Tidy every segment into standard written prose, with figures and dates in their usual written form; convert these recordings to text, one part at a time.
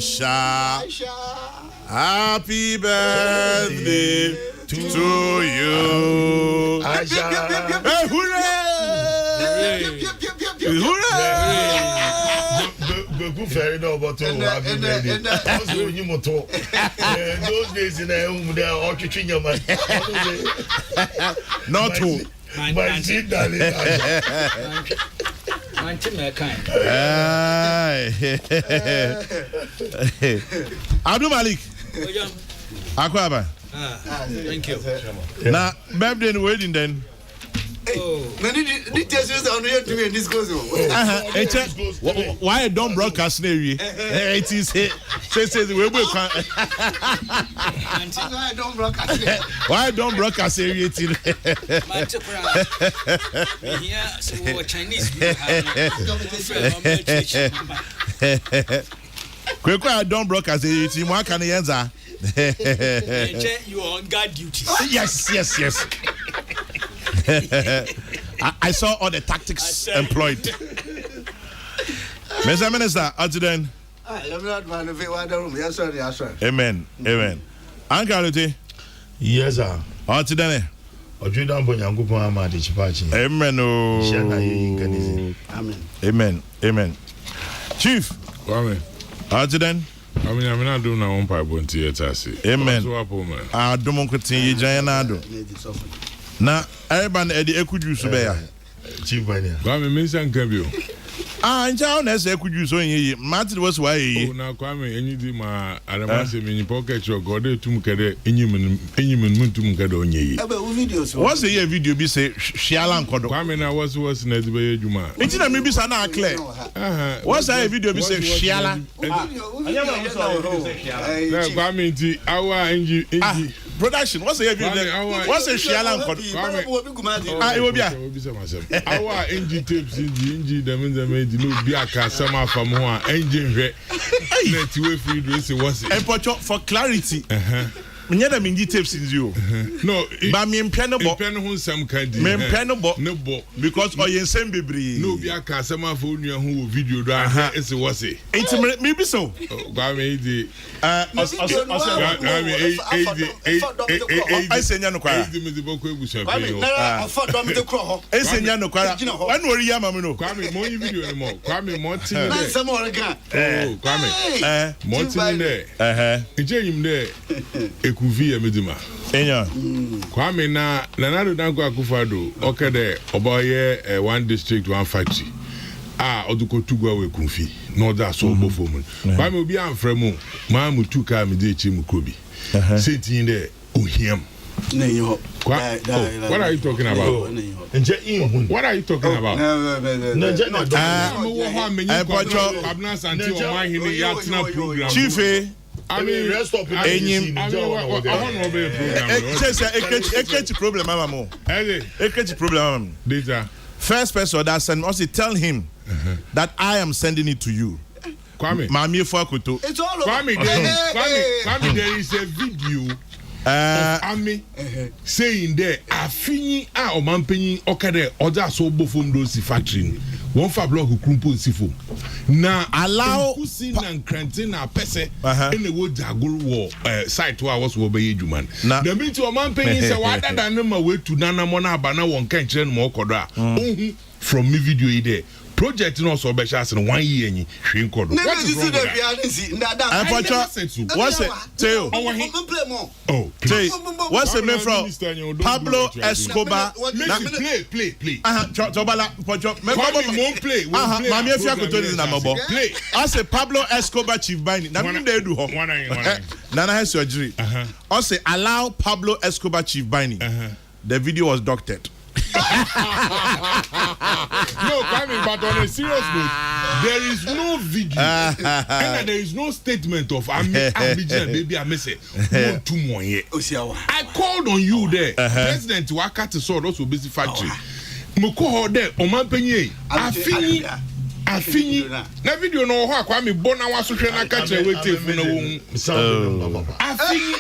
Aisha, happy birthday to you. Aisha. Hey, hooray! Hooray! Good fairy no but to happy birthday. Also you moto. Those days in the home they are all kitchen your man. Not to. My seat darling. Abdul Malik. Akwaba. Thank you. Now, birthday wedding then. Why don't broadcast near it is we will why don't broadcast area Chinese Quick, don't broadcast area what can you answer? You are on guard duty. Yes. I saw all the tactics employed. Mr. Minister, Adjutant. Amen. Uncle, Yes, sir. Adjutant. Amen. Chief. Adjutant. I mean, I'm not doing my own pipe on theater. Amen. I don't want to see you. Na everybody edi ekuju so be ya chief banya ba me mensan ka bio nja na ese ekuju so yin Martin was why na kwa me enyi di ma arama se me pocket cho god etum kede enyim muntum kede onye yi ebe videos what's the video be say shiala nkodo kwa me na was na di be ejuma nti na me bi sa na clear what's the video be say shiala anya ma so say shiala na kwa me nti awa enji production what's the video what's the shiala nkodo it will be awa enji tapes enji dem di no bi aka sama fam ho a engine hwe net we free do say what's it for clarity me da mingi tapes in you no ba me mpene bo mpene ho nsam ka di me mpene bo ne bo because oyensem bebri no bi aka sama fa onua ho video do a say what's it me be so ba me di I senya no kwara me di boko ebusa pe yo senya no kwara wan wori ya mama no kwa me mo yi video ni mo kwa me mo tin na nsem orega kwa me mo tin ne ejenyim ne ekuvi emedima enya kwa me na do danko akufado okede oboye one district one factory odukotugwa we kunfi no da so bofo mu kwa me obi amfremu ma mu tuka me de chi mu krobi setin de ohiam na yo what are you talking about nje in what are you talking about na je na mo wo ha me nyi ko abna santi o ma hini ya tena program chief I mean rest up enyim I want to be program ekech problem mama mo ekech problem data first person that send us tell him that I am sending it to you Kwame mami fo akoto it's all Kwame there is a video of Ami saying there afini omampenyin okade oda so bofom do si factory one fa block krumpo sifo na allow kusi na nkrante na pese ene wo jagoro wo site wa was wo be edwuman na bi ti omampenyin se wa dada ne ma wetu nana mo na aba na won kan kire no mo kodo a ohun from me video yi there project no so be sha 1 year yin hwe nkodo what is wrong with that what's it tell what's the name from Pablo Escobar play chobala pocho me play mami afia ko to ni na mabo I say Pablo Escobar chief bani na me dey do ho nana has surgery I say allow Pablo Escobar chief bani the video was doctored. No, Kwame, but on a serious note, there is no video and there is no statement of Abidjan baby Amese. I called on you there, President Wakati saw also busy factory. Moko there, Omanpenye, Afini. Na video no ho Kwame bona waso hwe na ka kire wete fu na wo. Afini.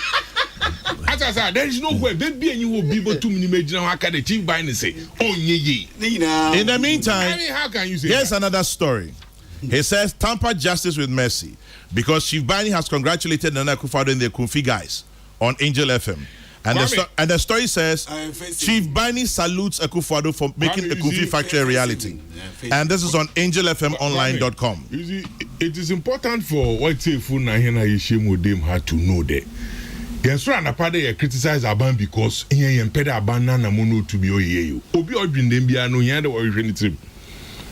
Atasa, there is no way baby and you will be able to imagine how can the chief buy and say, oh, ye. In the meantime, how can you say here's another story. He says, tamper justice with mercy, because Chief Bani has congratulated Nana Akufo-Addo and the Kumfi guys on Angel FM. And the story says, Chief Bani salutes Akufo-Addo for making the Kumfi factory a reality. And this is on angelfmonline.com. You see, it is important for what say Funahina Yeshimudem had to know that. Yes, and a part they criticize Aban because he impeded Aban na mono to be oye. Obi Odwin dem bia no yanda originity.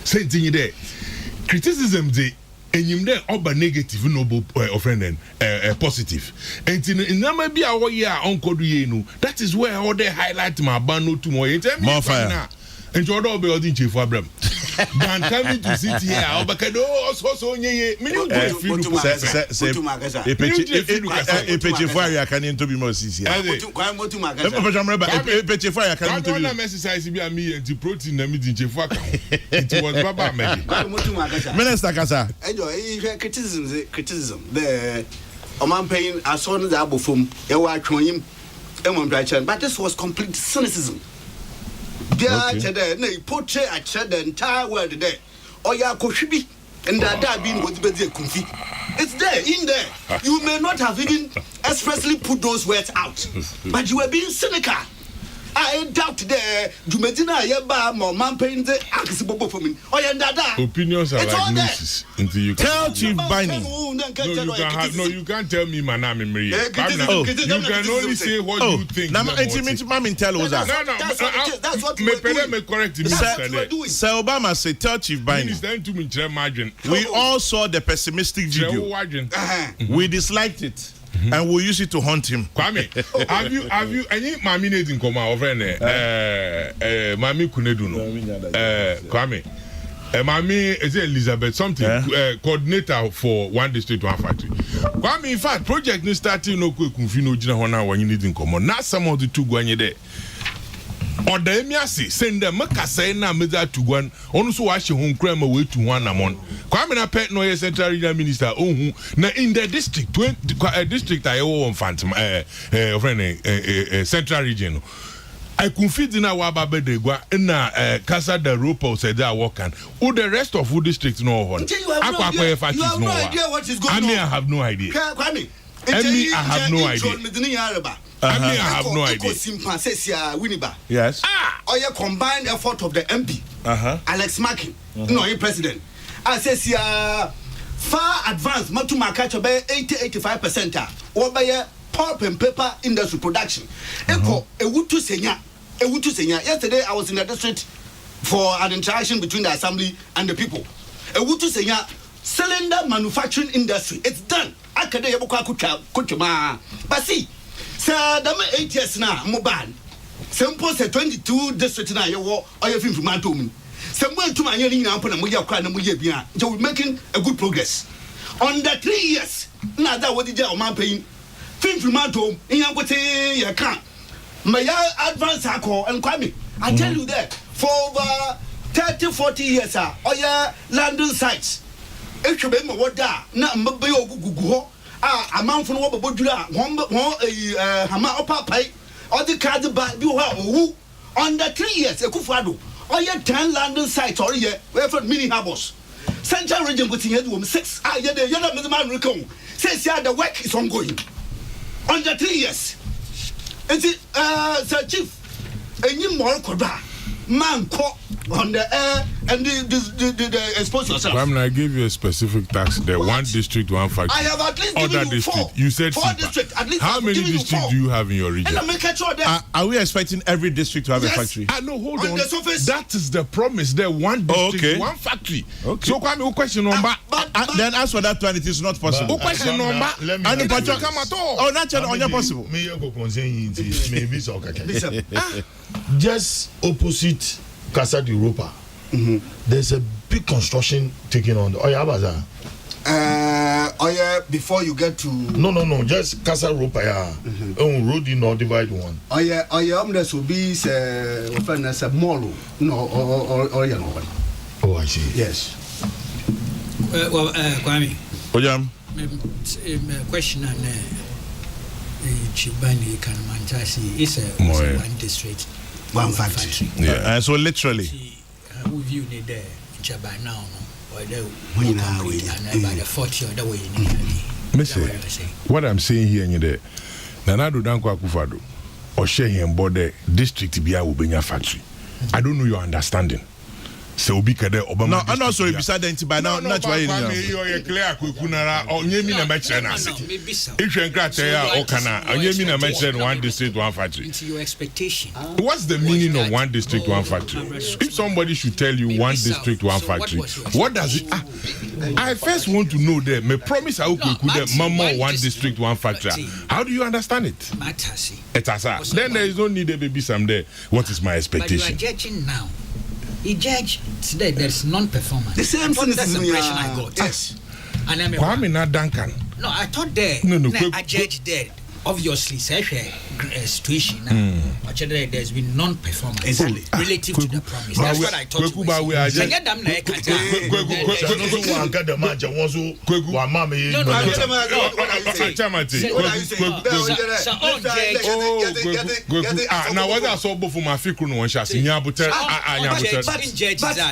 Say thing there. Criticism dey enyim there oba negative no bo offend positive. And in number be our year onkodu ye no. That is where all they highlight my Aban no to more fire. And you don't be auditing Chief Abraham. Dan coming to sit here, Obakado also nye. Me no go feel to fire can into be more easy. One exercise be me and the protein na me Chief Abraham. It was Baba Megi. Minister Kasa. Enjoy criticism. The Oman paying as soon as abo from e wa twon him but this was complete cynicism. Today, no, portray a the entire world today. Or ya koshibi and that being what the Kumfi. It's there, in there. You may not have even expressly put those words out, but you were being cynical. I doubt there. You may deny your bar, more man paying the accessible for me. Or your dada. Opinions are like nooses until you tell Chief Bani. No, you can't tell me my name in Maria. You can only say what you think. No, that's what me correct me. Sir Obama say tell Chief Bani. We all saw the pessimistic video. We disliked it. And we'll use it to hunt him. Kwame, have you any mami need in coma over mami kunedu no? Kwame, mami is Elizabeth something coordinator for one district one factory. Kwame, in fact, project ni starting no kwe kumfino jina hona when you need in common. Now some of the two gwanye there. Or the emiasi send them makasa na meza to one on so wash home crime away to one amon. Kwame na pet no central regional minister ohu na in the district district I own phantom central region. I could fit in our babedegwa na Casa de Ropo said that working. Who the rest of who district no one. You have no idea what is going on. I have no idea. Kwame, I have no idea. I have no idea. Yes. Or your combined effort of the MP, Alex Makin, no, president. I says, far advanced, Matumaka by 80-85%, or by a pulp and paper industry production. Echo, a wood to senior. Yesterday, I was in the district for an interaction between the assembly and the people. A wood to senior cylinder manufacturing industry. It's done. I can't but see. Sir, dama 8 years now, Moban. Simple say 22 district now, you war or you film from my tomb. Somewhere to my yelling up and we are crying and we are so we're making a good progress. On the 3 years, now that what did you man paying? Film from my tomb, in your way, you can't. My advance alcohol and Kwame. I tell you that for over 30-40 years, sir, or your landing sites. If you remember what that, not Mabayo. Amount from what Bodula, Hama Opa Pai, or the card by you who under 3 years, a Kufado, or your 10 landing sites, or your mini harbors. Central region with the 6. Yet the yellow man recon says, yeah, the work is ongoing. Under 3 years. Is it, Sir Chief, a new more Koda, man caught on the air and the expose yourself. I'm going to give you a specific tax there. One district, one factory. I have at least other given you district. 4. You said 4 districts. At least how many districts do you have in your region? And I make sure that are we expecting every district to have a factory? No, hold on. The surface, that is the promise. There, one district, one factory. Okay. So, Kwame, question number. Then as for that one, it is not possible. Question number. And it doesn't come at all. Oh, not only possible. Maybe so. Just opposite Casa de Europa. There's a big construction taking on the Oya Bazaar. Before you get to no, just Casa Europa, road in or divide one. This will be a mall, or you know. Oh, I see. Yes. Kwame. Question on Chibani Kanamantasi is a one district, one factory. Yeah, so literally. We view it there, Jaba now, or What I'm saying here in the Nanado Danko Akufado or share him body district Bia Ubenya factory. I don't know your understanding. So be kade Obama. No, and also beside the by now not why you clear kukunara or nyemi na mention as if you encourage or kana nyemi na mention one district one factory. Into your expectation. What's the meaning of one district one factory? If somebody should tell you one district one factory, what does it? I first want to know that. Me promise I will that mama one district one factory. How do you understand it? Then there is no need to be some there. What is my expectation? But you are judging now. He judged today. There's non-performance. The same thing. That's the impression I got. Yes. And I'm Kwame na Duncan. No, I thought there. No. I judged there. Obviously, such a situation now. There's been non-performance relative to the promise. That's what I thought. Now what I saw before my fikru no one shall see.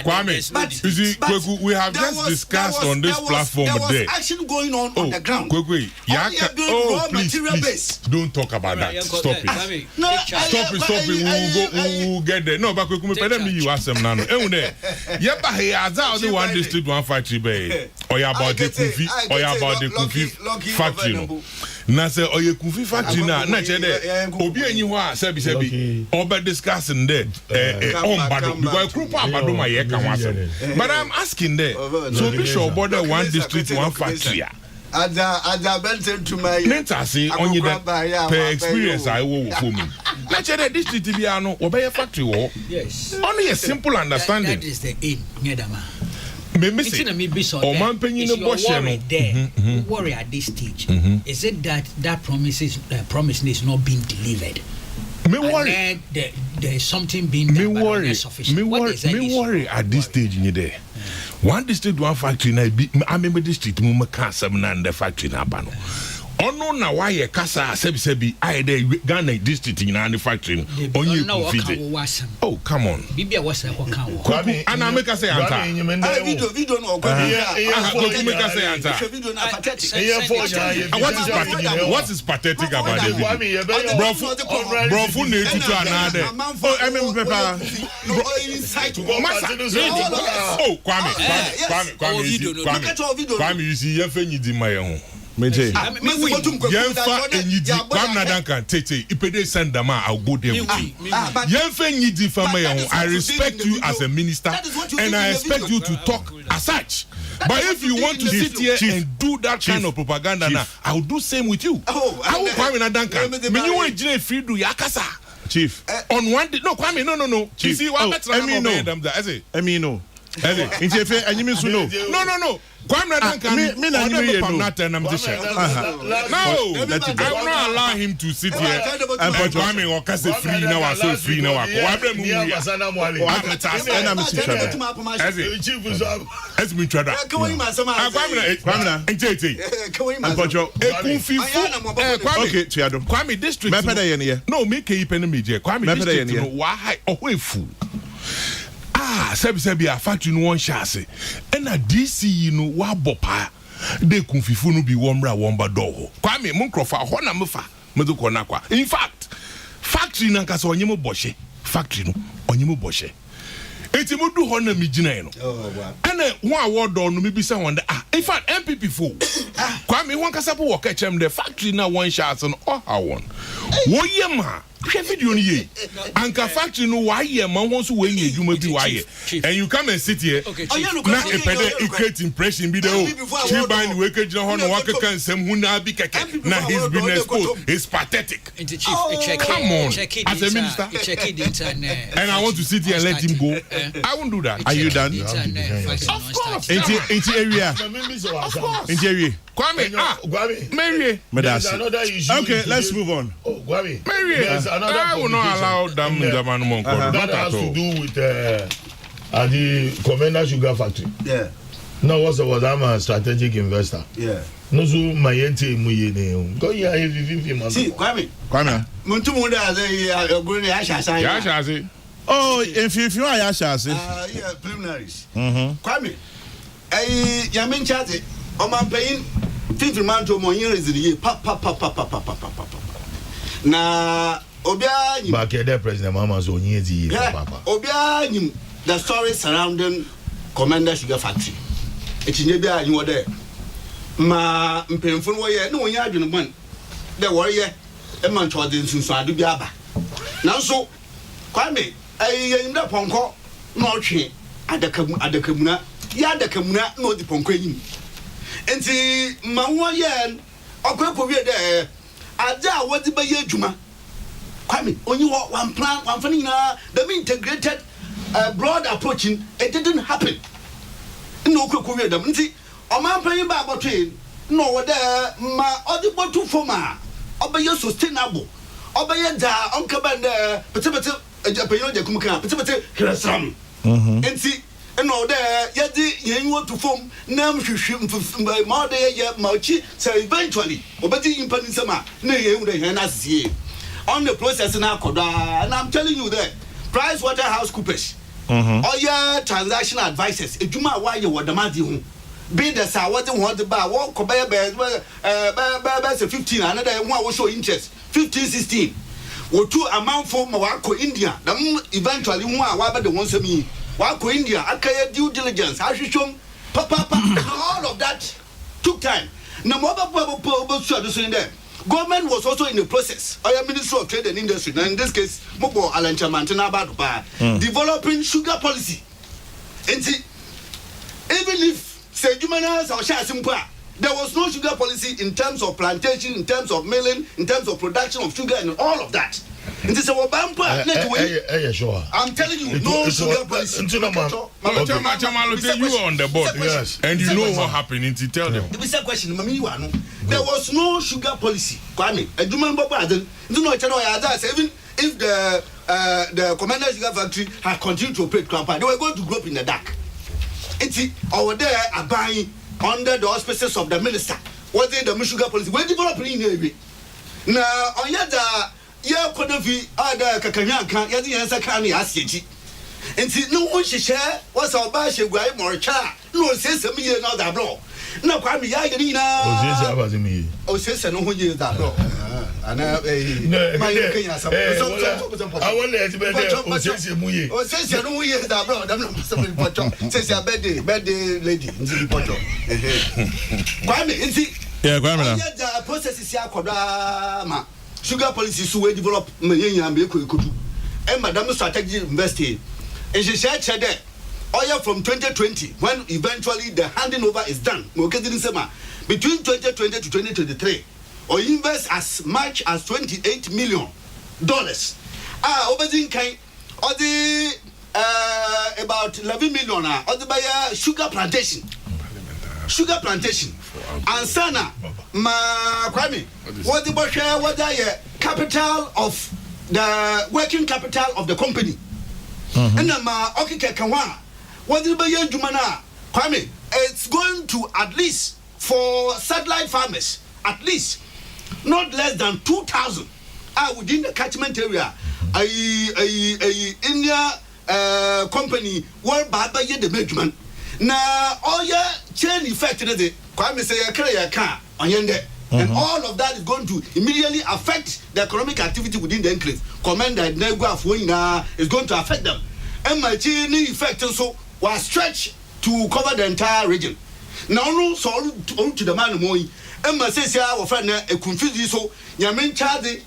Kwame, we have just discussed on this platform today. There was action going on the ground. Please. Don't talk about that. Stop it. No, Stop it. We will get there. No, but we you ask them now. Yeba he aza the one district one factory bay. Or about the Kufi factory no. Na say oye Kufi factory na chede. Obi enyiwa sebi. Oba discussing there. On bado because group abado ma ye kan wasem. But I'm asking there. So be sure about the one district one factory. Ada Benton to my Nentasi on you that per experience I will for me. Let's say that this Tibiano or by a factory war. Yes. Only a simple understanding. That is the aim, Nedama. Worry at this stage. Is it that promise is not being delivered? Me worry. There is something being done but not sufficient. Me worry at this stage in there. One district, one factory. I remember district. Me can't and the factory na bano. Ono na why ye kasa sebi I de Ghana district in the factory. On you oh come on. Bibia was a wakan. And I make us say answer. Video no what is pathetic about it? Bro, full need to another. Oh, I mean, Kwame, you see, you're in my own. Meje. Yemfa enyidi Kwame Duncan tete ipede send them I'll go there with you. Yemfa enyidi fama yehun. I respect you as a minister and I expect you to talk as such. But if you want to sit here and do that kind of propaganda now, I'll do same with you. I will Kwame Duncan. Me you want to free do yakasa. Chief. On one day, no Kwame no. Chief. You see what better I mean no. I mean no. Inchefe anyimi su no. No. Kwame Duncan, me na you no. Not and I'm just no. I will not allow him to sit here and put Kwame or kase free now or so free now. Kwame mu as me trada. Kwame Nchete. Okay, Tiado. Kwame district. No, me ke ipene meje. Kwame district no why owefu. Sebi a factory no one chance. And a DC no wa bopa. De kunfifu no bi womra womba do. Kwame Munkrofa hona mefa. Meduko na kwa. In fact, factory na nkasa onyemo boshe. Factory no onyemo boshe. Eti mudu hona mi gina no. And one award no mi bisa wonder. In fact, MPP fo. Kwame won kasa po work chem the factory na one chance no how one. Wo yema video ni anka factory no why here man won so we ye adwuma bi why and you come and sit here na e create impression bi dey chief ban we ke jina ho no wa keka nsem hu na bi keke na his business code is pathetic. Come on as a minister check it internet and I want to sit here and let him go. I won't do that. Are you done? Of course. Into area. Of course. Into area. Kwame, Mary. Okay, let's move on. Kwame, Mary. I will not allow them Monk. That has to do with the Commander Sugar Factory. Yeah. No, I'm a strategic investor. Yeah. No, so my ente muyene. Go here, see, Kwame. Muntu munda say going to Asha sign. Oh, if you are Asha, yeah, preliminaries. Kwame. Yamin Chate, on my paying 50 man to more years in the year. Papa. Na Obia, back there, President Mama's own years, Papa. Obia, the story surrounding Commander Sugar Factory. It's in Nebia, you were there. Ma mpemfo wo no wonya adwene man de warrior e man to de nsunsu adu biaba nanso kwame ayimda ponko na otwe adakamuna ya adakamuna na odi ponko yim enti ma wo ye okwepo wie de aja wodi ba ye adwuma kwame onyi wo one plan one fani na the integrated broad approaching it didn't happen no okwepo wie dem enti Oman paying by bottle, no, whether my other bottle for my obey sustainable, obey da uncle band, petit a Japan, Jakumaka, petit some. And see, and all there, yet you want to form Nam by more day, yet Mauchi, so eventually, obey in Panisama, nay, you on the process in Akoda, and I'm telling you that PricewaterhouseCoopers, all your transaction advisors, if you might why you were the Madi. Bidders are what they want to buy. Walk by 15, another one will show interest 15, 16. Or 2 amount for Mawako India. Eventually, one about the ones of me. Wako India, I due diligence. I should show Papa, all of that took time. No more there. Government was also in the process. I am Minister of Trade and Industry. Now, in this case, Mobo Alancha Mantana about developing sugar policy. And see, even if say Jumanas or Shasimpa, there was no sugar policy in terms of plantation, in terms of milling, in terms of production of sugar, and all of that. And this is our bumper. I'm telling you, no sugar policy. You on the board, yes, and you know what happened. To tell them. The question, there was no sugar policy. Kwame, a Juman Bobaden, do not tell us even if the Commander Sugar Factory had continued to operate campaign, they were going to grow up in the dark. It's over there are buying under the auspices of the minister. What is the sugar policy? We're developing in here. Now, on yada, ya couldn't be other Kakanyanka, Yadi Sakani Asiki. And see, no one should share what's our bash, a guy more cha, no says a million of that blow. No, Kwame Yaganina. Oh, says no one years that blow. And I want to better. Oh, says you know, years that blow. Says your bed lady. Kwame, see, yeah, Kwame. The process is Yakoda. Sugar policy is to develop Millennium and Bekudu. And Madame Strategy Investing. And she said that oil from 2020, when eventually the handing over is done, between 2020 to 2023, or invest as much as $28 million. Obazin kind or the about 11 million or the buyer sugar plantation. Sugar plantation. And Sana, ma Kwame, what the Bosha, what the capital of the working capital of the company. And ma Okike Kawa, what the buyer Jumana, Kwame, it's going to at least for satellite farmers, at least not less than 2,000 within the catchment area. India company were bad by the management. Now, all your chain effect in it, Kwame say a career car on yonder. And all of that is going to immediately affect the economic activity within the enclave. Commander Negua is going to affect them. And my chain effect also was stretched to cover the entire region. Now, no, so to the man more. Emma says, our friend, a confused so Yamin Chadi.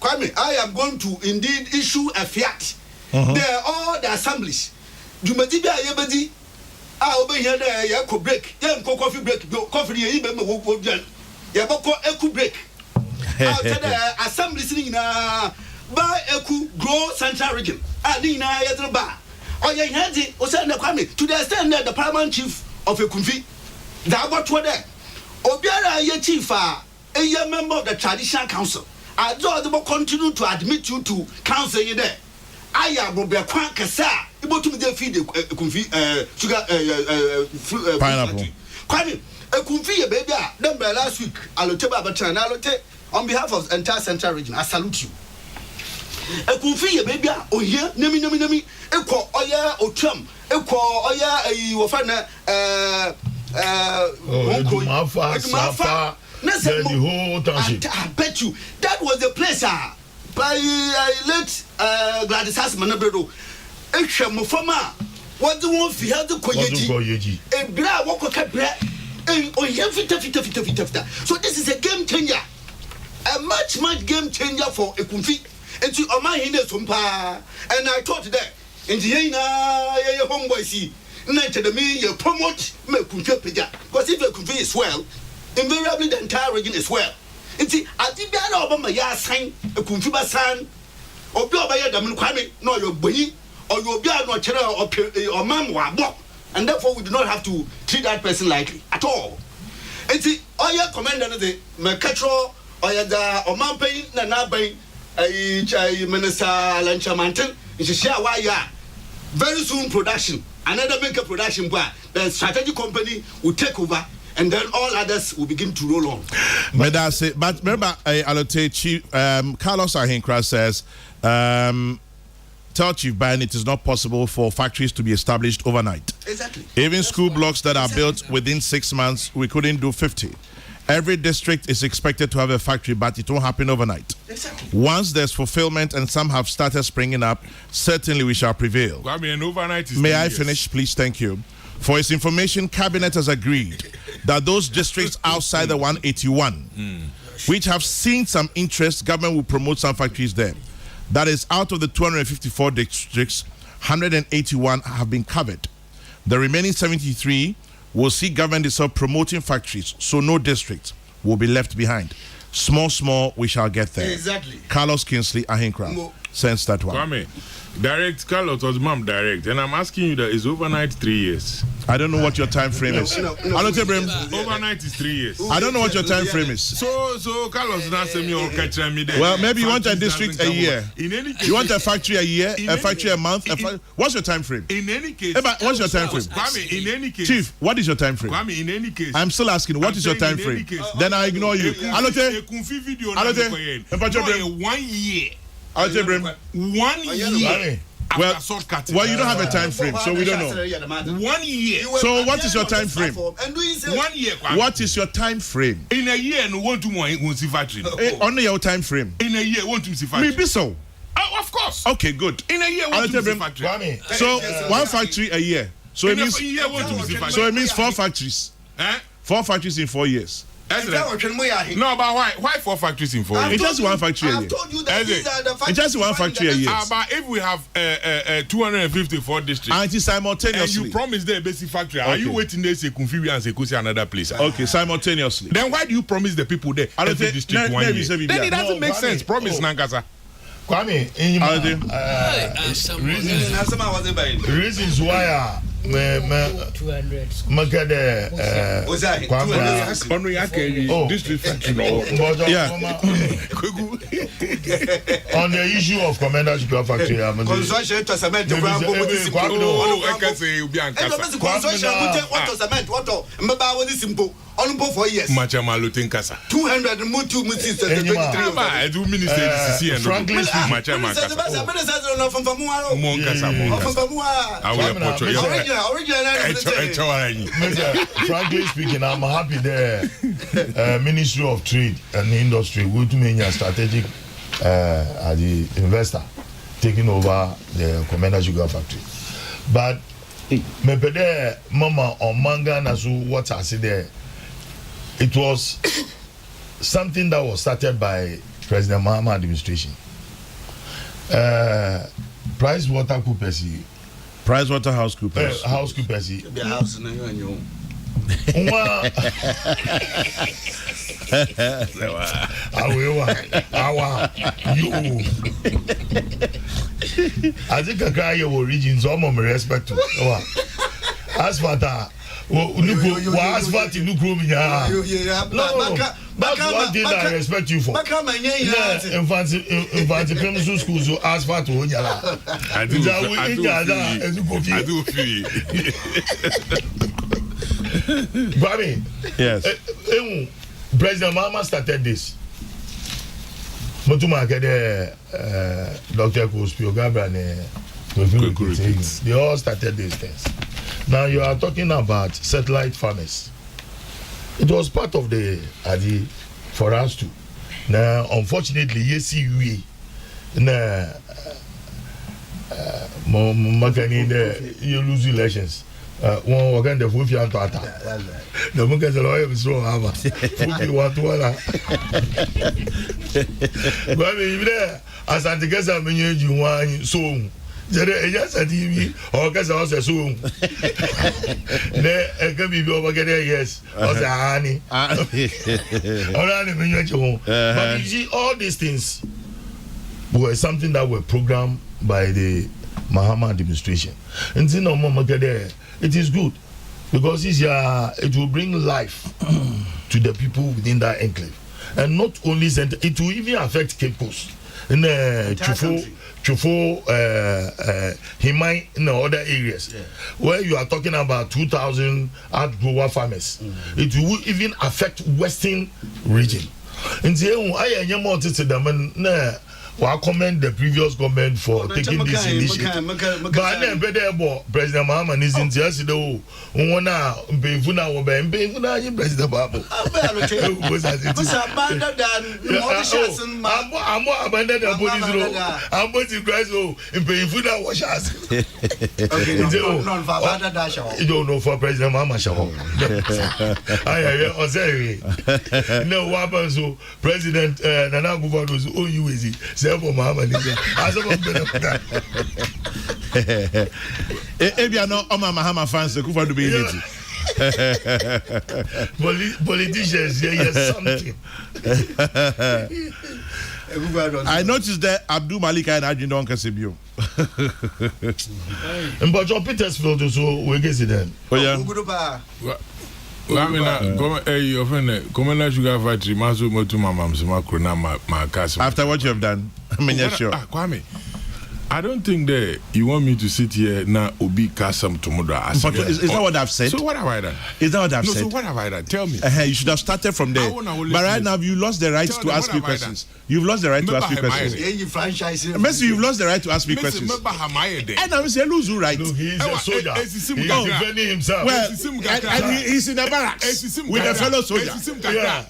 Kwame, I am going to indeed issue a fiat. There are all the assemblies. You may be a I obey here there, ya could break, young coffee break, coffee, even Yaboko eku break. After the assembly sitting by eku grow central region. Adina Yadaba. Oh, yeah, Yanzi, Osana Kwame, to the extent that the paramount chief of a Kumfi, that what were there. Obiara ye chief a young member of the traditional council. I do the continue to admit you to council in there. I am Robert Kwankasa, able to feed the sugar pineapple. Kwame, a Kumfi, baby, number last week, Aloteba Batran, on behalf of the entire central region, I salute you. A Kufi, baby, oh, here, Nemi, Equal, Oya, Otram, Equal, Oya, a Wafana, Mafa, the whole township. I bet you that was the place by late Gladys Asmanabredo. Mufama, what do you want to hear the Koyeji? A bra, walk a cat bread, and oh, yeah, fita. So this is a game changer, a much game changer for a Kumfi. And to Oma Hinde Sumpa, and I thought that in the homeboy see, night to the me, you promote me Kumfi, because if a Kumfi is well, invariably the entire region is well. And see, I think that Obama ya sign a Kumfiba san, or Biobaya Damun Kwame, no your boy, or your beard no chere or mam wabo, and therefore we do not have to treat that person lightly at all. And see, all your commander the Mercatro or the Omampay Nanabe, a minister Lanchamanton, is a share why ya very soon production, another maker production where the strategic company will take over. And then all others will begin to roll on. But that's it. But remember, Alote Chief Carlos Ahinkra says, tell Chief Biden it is not possible for factories to be established overnight. Exactly. Even school blocks that are built within 6 months, we couldn't do 50. Every district is expected to have a factory, but it won't happen overnight. Exactly. Once there's fulfillment and some have started springing up, certainly we shall prevail. I mean, overnight is May I finish, please? Thank you. For his information, Cabinet has agreed that those districts outside the 181, which have seen some interest, government will promote some factories there. That is, out of the 254 districts, 181 have been covered. The remaining 73 will see government itself promoting factories, so no district will be left behind. Small, we shall get there. Exactly. Carlos Kingsley Ahinkra sends that one. Kwame, direct, Carlos was mom direct, and I'm asking you that is overnight 3 years. I don't know what your time frame is. Overnight is 3 years. I don't know what your time frame is. So Carlos now say me on catch me there. Well, maybe you want a district a year. In any case, you want a factory a year, a factory a month. What's your time frame? In any case, what's your time frame? Kwame, in any case, Chief, what is your time frame? Kwame, in any case, I'm still asking. What is your time frame? Then I ignore you. Alote, 1 year. Alote, 1 year. Well, you don't have a time frame, so we don't know. 1 year. So what is your time frame? 1 year. What is your time frame? In a year, no one to one see factory. Only your time frame. In a year, want to see factory. Maybe so. Of course. Okay, good. In a year, want to see factory. So one factory a year. So it means. So it means 4 factories. 4 factories in 4 years. No, but why 4 factories in 4 years? It's just one factory a year. I've told you that these are the factories. It's just one factory a year. But if we have 254 districts and it is simultaneously, and you promise the basic factory, are you waiting there say Kunfiwi and say Kusi another place? Okay, simultaneously. Then why do you promise the people there every district 1 year? Then it doesn't make sense. Promise Nankasa. Kwame, reasons why district factory. On the issue of Commander's Factory, on 4 years. Machama Lutenkasa. 200 mutu mutis. I do minister and frankly speaking, Machama. Frankly speaking, I'm happy the Ministry of Trade and Industry would make a strategic as the investor taking over the Commander Sugar Factory. But me pede mama on manga na so what I see there. It was something that was started by President Mahama administration. PricewaterhouseCoopers. The house na you and your I think I cry your origins, all my respect to as for that. Asphalt in Nukroom, that's one thing I respect you for. Infant primary school, so asphalt to Onyala. I do feel. Bami, yes. President Mahama started this. Motuma kede Dr. Kospio Gabra they all started these things. Now you are talking about satellite farmers. It was part of the ADI for us to. Now, unfortunately, yes, we you lose elections. One organ the food you to attack. The monkey is a lawyer, so hammer. You want to but if there, as I think I mean, you want so. Yes, a TV or guess I was a soon. There can be over there, yes, or the honey. But you see, all these things were something that were programmed by the Mahama administration. And you know, it is good because it will bring life to the people within that enclave. And not only it will even affect Cape Coast. In Chufo, Himai, in other areas where you are talking about 2,000 outgrower farmers. It will even affect Western region. And so I commend the previous government for taking this initiative. But then, President Mahama is in Tiasido. Una Bevuna or Bevuna, President Babu. I'm more abandoned than police road. I'm going to Christ in Bevuna wash us. You don't know for President Mahama. I say, no, what happens to President Nana Guvano's own UAZ. For Mama, as a if you are not on my Mahama fans, the Kufa to be politicians, yes, something. I noticed that Abdul Malik and Ajin don't Kasibio. But your Petersfield also, we get it then. Oh, yeah. After what you have done, I mean, yes, sure. Kwame, I don't think that you want me to sit here now Obi Kasam Tomoda. But is that what I've said? So what have I done? Is that what I've said? So what have I done? Tell me. You should have started from there. But right now you lost the right to ask me questions. You've lost the right to ask me questions. Messi, you've lost the right to ask me questions. And I'm saying lose your right. Look, he's a soldier. He's defending himself. Well, and he's in the barracks with a fellow soldier.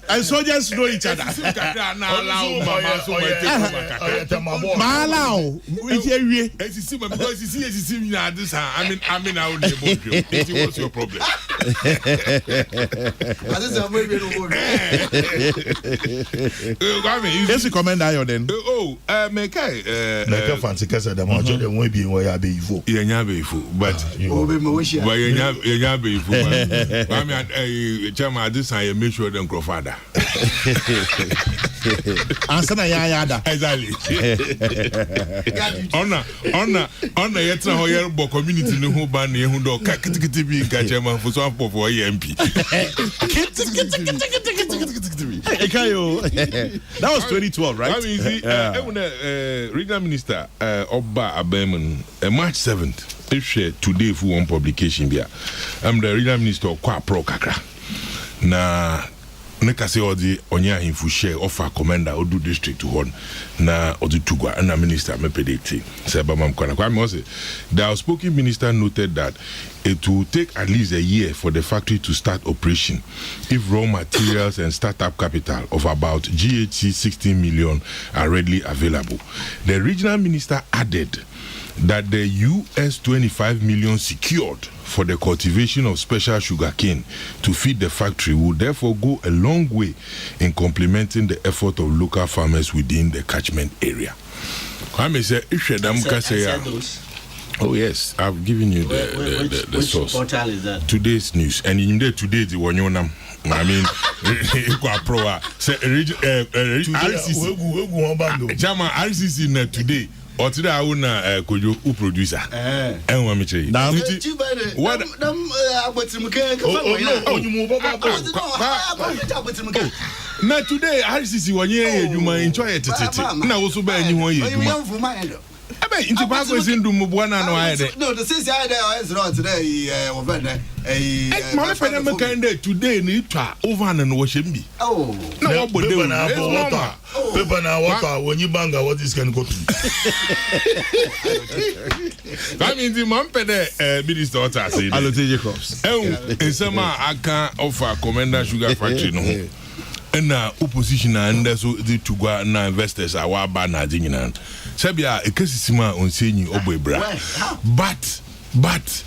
And soldiers know each other. What's your problem? Yes, you comment that then. Make fancy because the much of them will be where I be for. But I mean, Chama, this I make sure them grow father. Answer na yada. Exactly. Honor, yet now here bo community no who ban who do kakiti be Chama for so for MP. That was 2012, right? I mean, see, regional minister Oba Abemen, March 7th. If she today for one publication here, I'm the regional minister of Kwa Pro Kakra. Na neka se odi onya himfu share offer commander odu district to one na odu tugwa na minister me pedete se ba mam kwana kwa me say the outspoken minister noted that it will take at least a year for the factory to start operation if raw materials and startup capital of about GHC 16 million are readily available. The regional minister added that the US 25 million secured for the cultivation of special sugarcane to feed the factory will therefore go a long way in complementing the effort of local farmers within the catchment area. Oh yes, I've given you the source. Which portal is that? Today's news, and in there today the one you know. I mean, RCC today. Or today I will who producer. And what me say? Now what? Now today RCC 1 year you might enjoy it. Now also buy you 1 year. Hey, into Paco is in Dumbuana. No, the since I there not today. Mama Penamaka today need to over and wash him. Oh, no, but they water. Paper now, water when you bang what this can go to. That means the Mampede minister allocated crops. Oh, in summer I can't offer Commander Sugar Factory no. And opposition and so the to go na investors are wa ba na jinyan. Sebia ekesisima on senyi obebra. But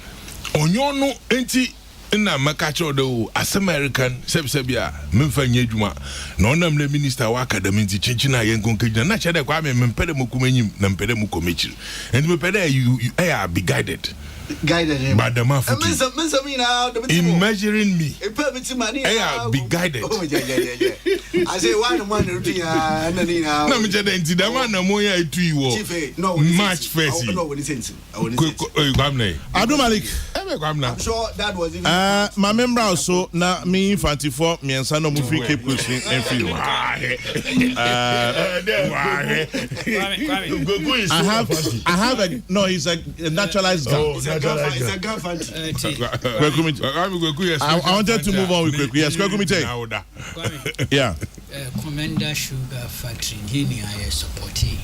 onyono enti na makacho do as American sebia memfa nyedwuma na onam le minister wa academy nti chinchina yen konkejina na chede kwa me mpede mukumenyim na mpede mukomechiri. And me pede you are be guided by the man in measuring me. I be guided. I say one routine. No, me just enti da man na moya etu iwo. March 1st. No, what is it? Adu Malik. I'm sure that was even. My member also na me infanti for me and no mufi keep pushing and feel. I have a no, he's a naturalized guy. It's a gun fancy. I wanted to move on with quick. Yes, yeah. Commander Sugar Factory, I supporting.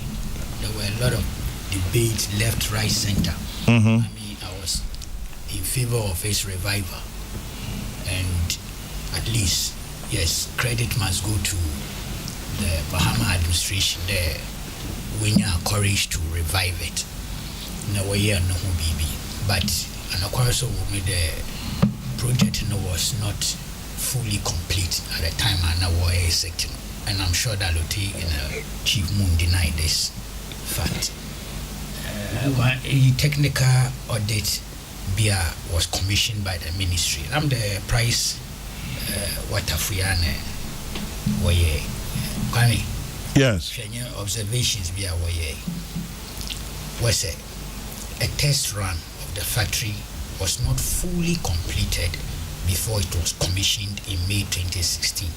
There were a lot of debates, left, right, center. I mean, I was in favor of its revival, and at least, yes, credit must go to the Bahama administration there when you are courage to revive it. No way, no BB. But and of course, the project was not fully complete at the time and and I'm sure that Lotte and Chief Moon denied this fact. A technical audit was commissioned by the ministry. I'm the price Watafuyane Waye. Yes. Observations was a test run of the factory was not fully completed before it was commissioned in May 2016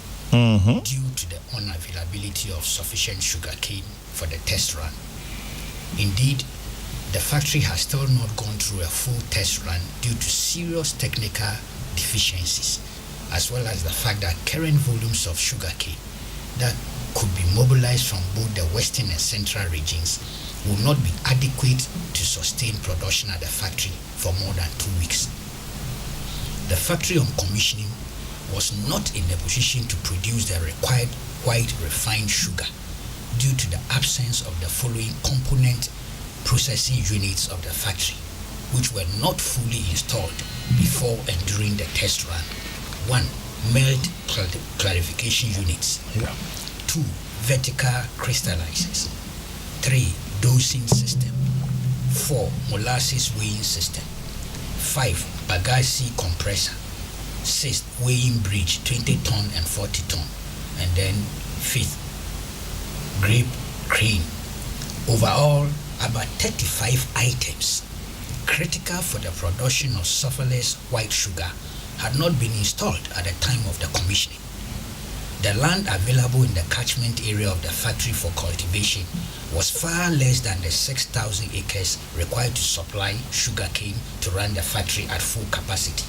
due to the unavailability of sufficient sugar cane for the test run. Indeed, the factory has still not gone through a full test run due to serious technical deficiencies, as well as the fact that current volumes of sugar cane that could be mobilized from both the western and central regions will not be adequate to sustain production at the factory for more than 2 weeks. The factory on commissioning was not in a position to produce the required white refined sugar due to the absence of the following component processing units of the factory, which were not fully installed before and during the test run. 1. Melt clarification units. 2. Vertical crystallizers. 3. Dosing system. 4. Molasses weighing system. 5. Bagasse compressor. 6. Weighing bridge, 20 ton and 40 ton. And then 5th, grape crane. Overall, about 35 items critical for the production of sulfurless white sugar had not been installed at the time of the commissioning. The land available in the catchment area of the factory for cultivation was far less than the 6,000 acres required to supply sugarcane to run the factory at full capacity.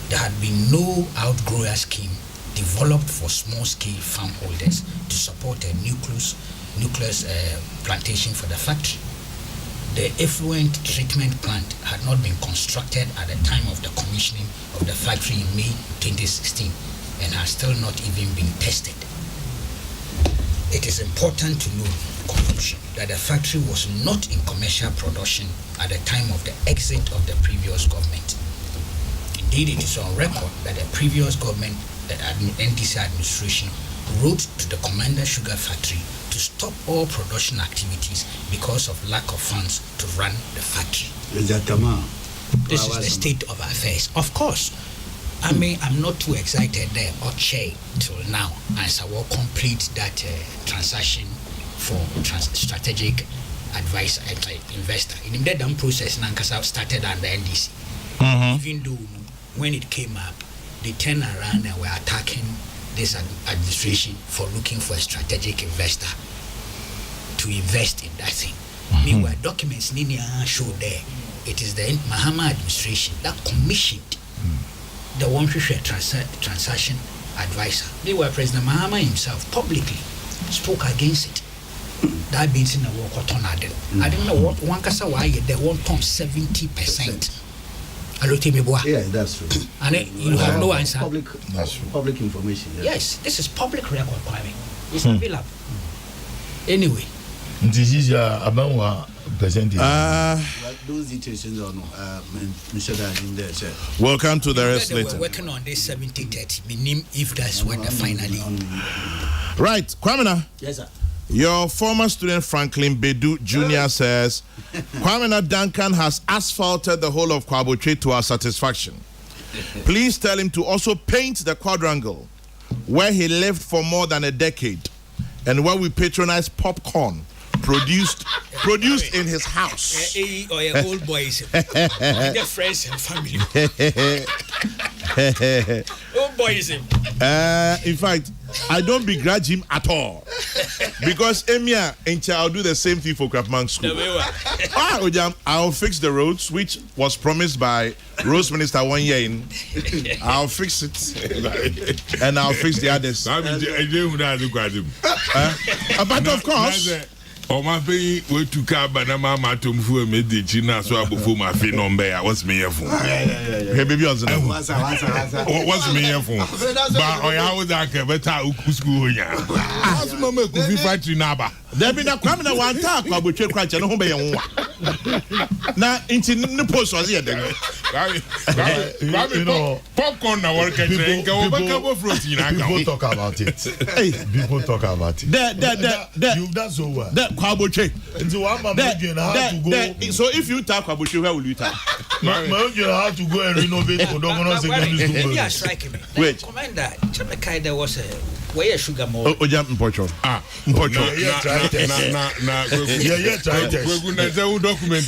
There had been no outgrower scheme developed for small-scale farm holders to support a nucleus plantation for the factory. The effluent treatment plant had not been constructed at the time of the commissioning of the factory in May 2016 and has still not even been tested. It is important to note, conclusion, that the factory was not in commercial production at the time of the exit of the previous government. Indeed, it is on record that the previous government, the NDC administration, wrote to the Commander Sugar Factory to stop all production activities because of lack of funds to run the factory. This is the state of affairs. Of course, I mean, I'm not too excited there or chair till now as I will complete that transaction for strategic advice investor. In the damn process, Nankasa started under NDC. Even though when it came up, they turned around and were attacking this administration for looking for a strategic investor to invest in that thing. Meanwhile, documents show there. It is the Mahama administration that commissioned the one transaction advisor. Meanwhile, President Mahama himself publicly spoke against it. That means in the work of Tonadel. I don't know what one can say why they want 70%. Yeah, that's true. And you have no answer. Public information. Yes, this is public record. It's available. Anyway. This is about percentage. Those details are no. Welcome to the rest later. We're working on this 70-30. Meaning if that's what they finally. Right, Kwamina. Yes, sir. Your former student Franklin Bedu Jr. says Kwamina Duncan has asphalted the whole of Kwabotre to our satisfaction. Please tell him to also paint the quadrangle where he lived for more than a decade and where we patronize popcorn produced in his house. Old boys, their friends and family. Old boys. In fact, I don't begrudge him at all because Emia and I'll do the same thing for Crafman School. I'll fix the roads, which was promised by Roads Minister 1 year in. I'll fix it and I'll fix the others. But of course. My baby went to Cabanama Matum for a medicine, so I before my fin on bear. What's me here for? Baby, what's me here for? But I was like a better school. As Mamma could be fighting Naba. There be not coming one talk about which crunch and home. Now, into the post was here. Popcorn, I work at people talk about it. People talk about it. You've done so well. So if you talk about where will you talk? You have to go and renovate Odomono Secondary School. Yeah, strike me. Wait. Commander, Jamaica, there was a way a sugar more. Oh, jump in Portugal. Portugal. Your documents.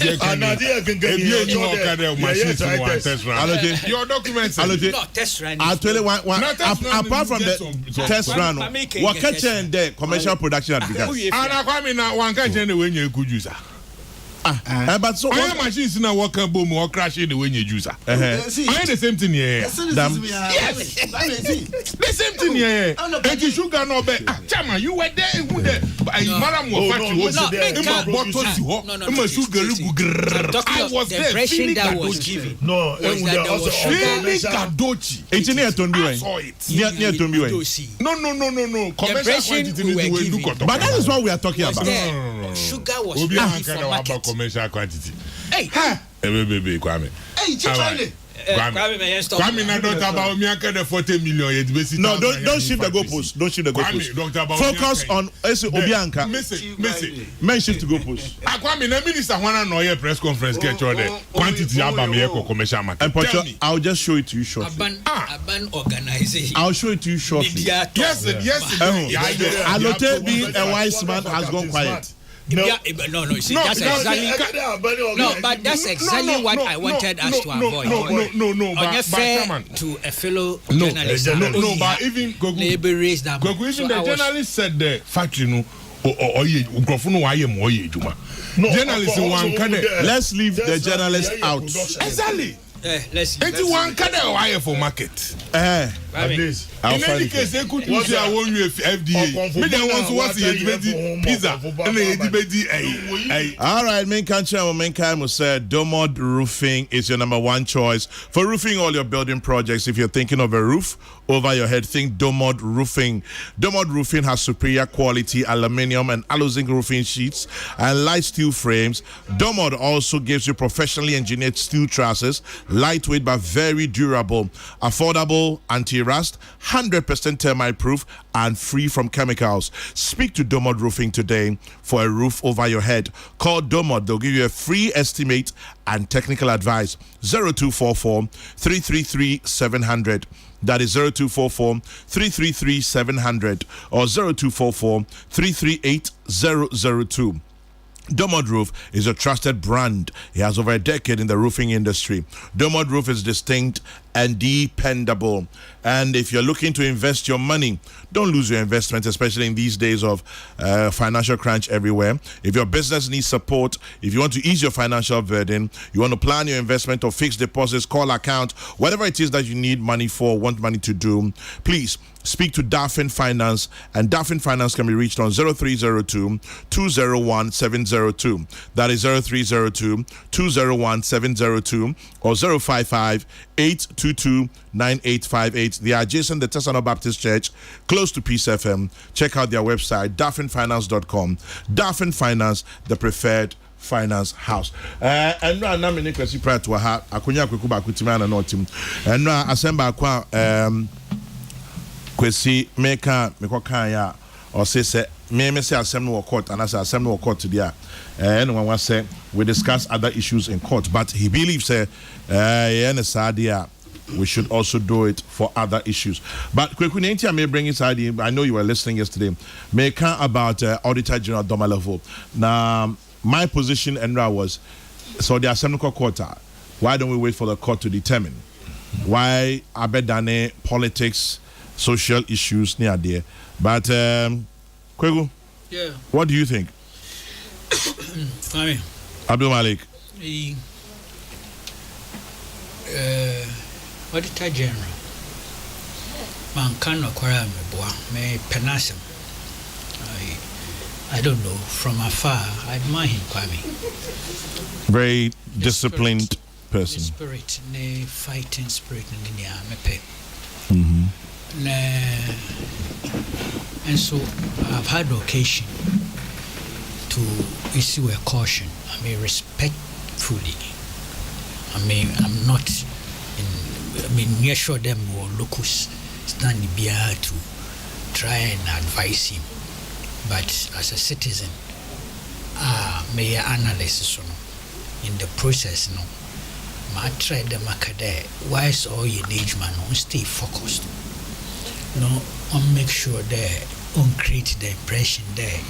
Test run. I'll tell you one. Apart from the test run, what catching the commercial production at the and I come in one catching when you could use. But so all machines now work boom or crashing the when you use. I the same thing here. Yes. The same thing here. And you sugar no be. Chama, you were there. Madam was I was there. Impression that was given. No, that was really Gadochi. It's near to I saw it. Near to me. No. Commercial quantity. But that is what we are talking about. Sugar was commercial quantity. Hey, baby, Kwame. Hey, Kwame, I don't about me. I can 40 million. No, don't shift the goalpost. Don't shift the goalpost. Focus on Obianka. Men shift the goalpost. Kwame, the minister wanna know your press conference. Get your quantity about commercial market. And I'll just show it to you shortly. Urban organization. I'll show it to you shortly. Yes. Alote being a wise man has gone quiet. No. See, that's exactly. No, but that's exactly what I wanted us to avoid. No. But fair to a fellow journalist. No, but even Goku raised that. Even the journalist said the factory no or Grofunu why Juma. Journalists one can let's leave the journalist out. Exactly. Let's one can wire for market. At least. In any case, they could use their own FDA. Me then want to watch the pizza and all right, main country and main kind said Domod Roofing is your number one choice for roofing all your building projects. If you're thinking of a roof over your head, think Domod Roofing. Domod Roofing has superior quality aluminium and alu-zinc roofing sheets and light steel frames. Domod also gives you professionally engineered steel trusses, lightweight but very durable, affordable, anti-rust, 100% termite proof and free from chemicals. Speak to Domod Roofing today for a roof over your head. Call Domod. They'll give you a free estimate and technical advice. 0244 333 700. That is 0244 333 700 or 0244 338 002. Domod Roof is a trusted brand. He has over a decade in the roofing industry. Domod Roof is distinct and dependable. And if you're looking to invest your money, don't lose your investment, especially in these days of financial crunch everywhere. If your business needs support, if you want to ease your financial burden, you want to plan your investment or fixed deposits, call account, whatever it is that you need money for, want money to do, please speak to Daffin Finance, and Daffin Finance can be reached on 0302-201-702. That is 0302-201-702 or 055-822-9858. They are adjacent the Tesano Baptist Church, close to Peace FM. Check out their website, daffinfinance.com. Daffin Finance, the preferred finance house. And now I'm in the prior to a Akunya Kukuba Kutimana Notim. And now Asemba Kwa Kwesi Meka Mekokaya or say me say assembly or court, and as assembly or court today. Anyone was say we discuss other issues in court, but he believes we should also do it for other issues. But Kwekunentia may bring inside. I know you were listening yesterday. Meka about Auditor General Domalevo. Now my position was so the assembly court. Why don't we wait for the court to determine? Why abedane politics, social issues near there? But Kwegu, yeah. What do you think? Abdul Malik. The Auditor General Mankano Kwara me Penasem. I don't know, from afar I admire him, Kwame. Very disciplined person. The spirit, the fighting spirit in the mepe. And so I've had occasion to issue a caution. I mean, respectfully. I mean, I'm not near sure them or locus standing behind to try and advise him. But as a citizen, may I analyze in the process, I try the macade. Why is all your age man on stay focused? On make sure that on create the impression there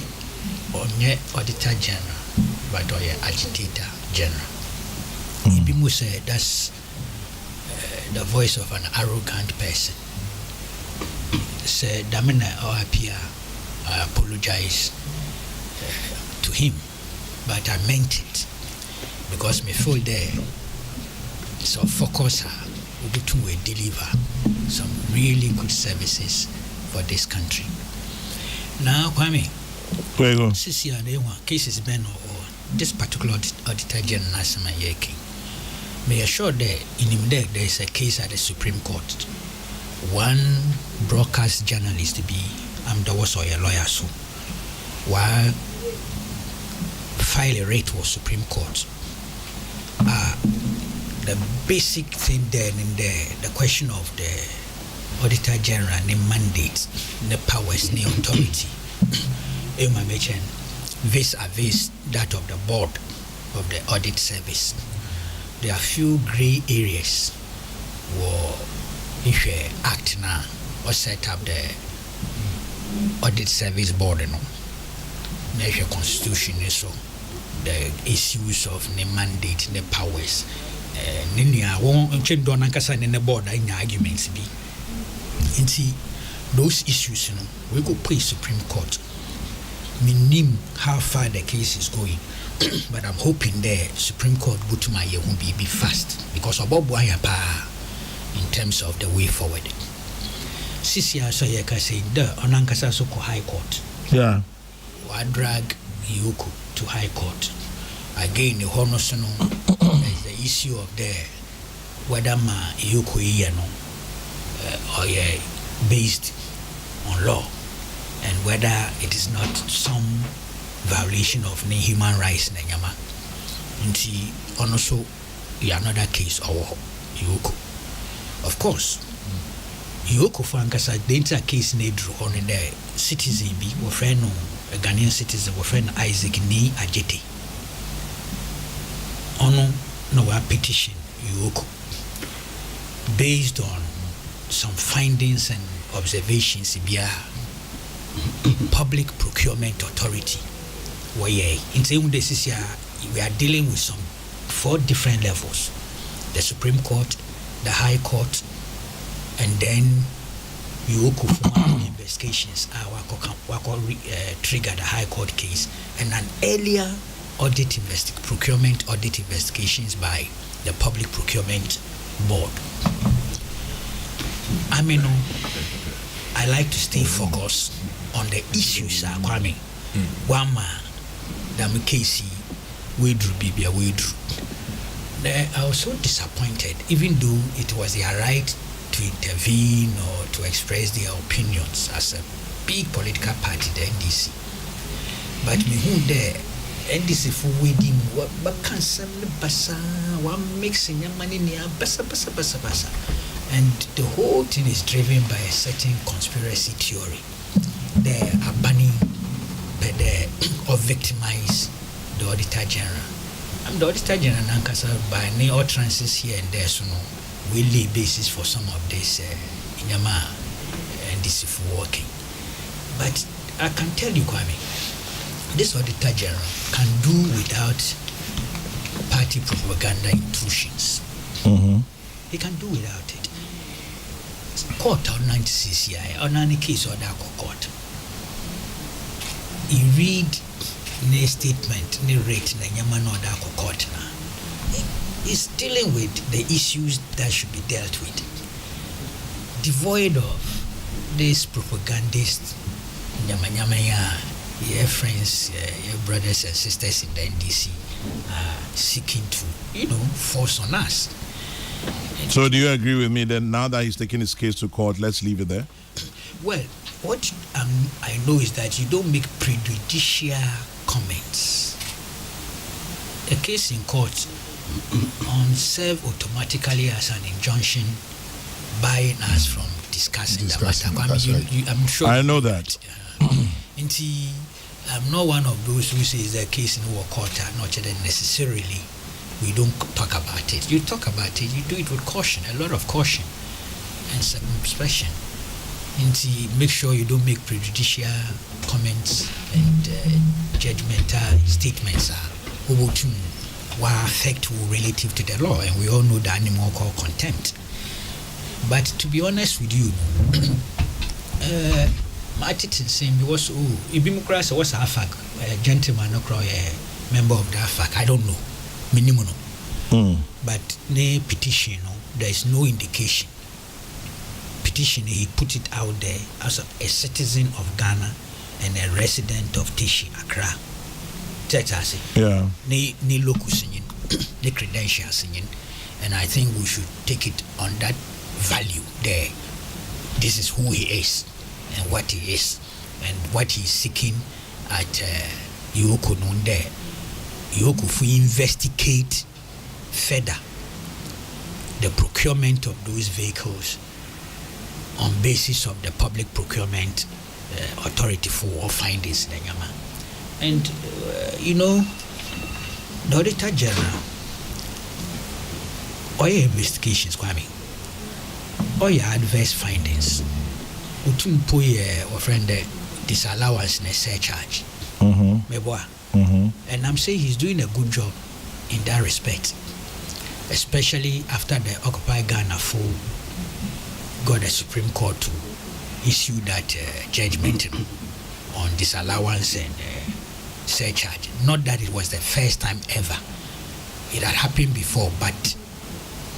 on your Auditor General, but or your Agitator General. People say that's the voice of an arrogant person. Say, Damina or appear, I apologize to him, but I meant it because me feel there. So focus to deliver some really good services for this country. Now, Kwame, cases Ben or this particular Auditor General Nasama Yeki. May assure that in him there is a case at the Supreme Court. One broadcast journalist to be there was a lawyer so while file a rate was Supreme Court. The basic thing there in the question of the Auditor General, the mandate, the powers, the authority, vis-a-vis that of the board of the audit service. There are few grey areas where if you act now or set up the audit service board, if your constitution is so, the issues of the mandate, the powers. The board in arguments be. And see those issues, we go pay Supreme Court. Minim how far the case is going, but I'm hoping the Supreme Court go to my won't be fast because of Bob Wayapa in terms of the way forward. Sisia so you can say the Onankasa Soko High Court. Yeah. Wa drag Yoku to High Court. Again, the Honosono is the issue of the whether ma Yoku or based on law and whether it is not some violation of human rights. And also another case or Yoku. Of course, Yoku Fankasa, the entire case need on the citizen be or friend a Ghanaian citizen or friend Isaac Ni Ajete. Ono no petition Yoku based on some findings and observations via Public Procurement Authority. Where in saying this is we are dealing with some 4 different levels: the Supreme Court, the High Court, and then you could form investigations trigger the High Court case, and an earlier procurement audit investigations by the Public Procurement Board. I like to stay focused on the issues. Kwame, one man, Dami Casey, Bibia Wedru. I was so disappointed, even though it was their right to intervene or to express their opinions as a big political party, the NDC. But me who there, NDC for wedding, what can some basa, one mixing your money near basa. And the whole thing is driven by a certain conspiracy theory. They are banning or victimize the Auditor General. I'm the Auditor General Nankasa by any utterances here and there, so no, we lay basis for some of this in Yama and this for working. But I can tell you, Kwame, this Auditor General can do without party propaganda intrusions. He can do without it. Court on 96 on any case or that court. You read the statement, the rate, the Yaman or that court now. Is dealing with the issues that should be dealt with, devoid of this propagandist your friends, your brothers and sisters in the NDC seeking to, force on us. So do you agree with me that now that he's taking his case to court, let's leave it there? Well, what I know is that you don't make prejudicial comments. A case in court serve automatically as an injunction barring us from discussing the matter. I'm sure I know that. I'm not one of those who says the case in our court are not necessarily we don't talk about it. You talk about it, you do it with caution, a lot of caution and circumspection. Make sure you don't make prejudicial comments and judgmental statements will affect relative to the law, and we all know the animal called contempt. But to be honest with you, my teaching saying was Ibimukras was a gentleman, a member of the AFAC, I don't know, minimum. But the petition, there is no indication. Petition, he put it out there as a citizen of Ghana and a resident of Tishi, Accra. Yeah. Ni locus the credentials, and I think we should take it on that value there. This is who he is and what he is and what he's seeking at Yoko Nunde. Yoko, if we investigate further the procurement of those vehicles on basis of the Public Procurement Authority for all findings, and the Auditor General, all your investigations, Kwame, all your adverse findings, or friend disallowance and surcharge. And I'm saying he's doing a good job in that respect, especially after the Occupy Ghana got the Supreme Court to issue that judgment on disallowance and surcharge. Not that it was the first time ever. It had happened before, but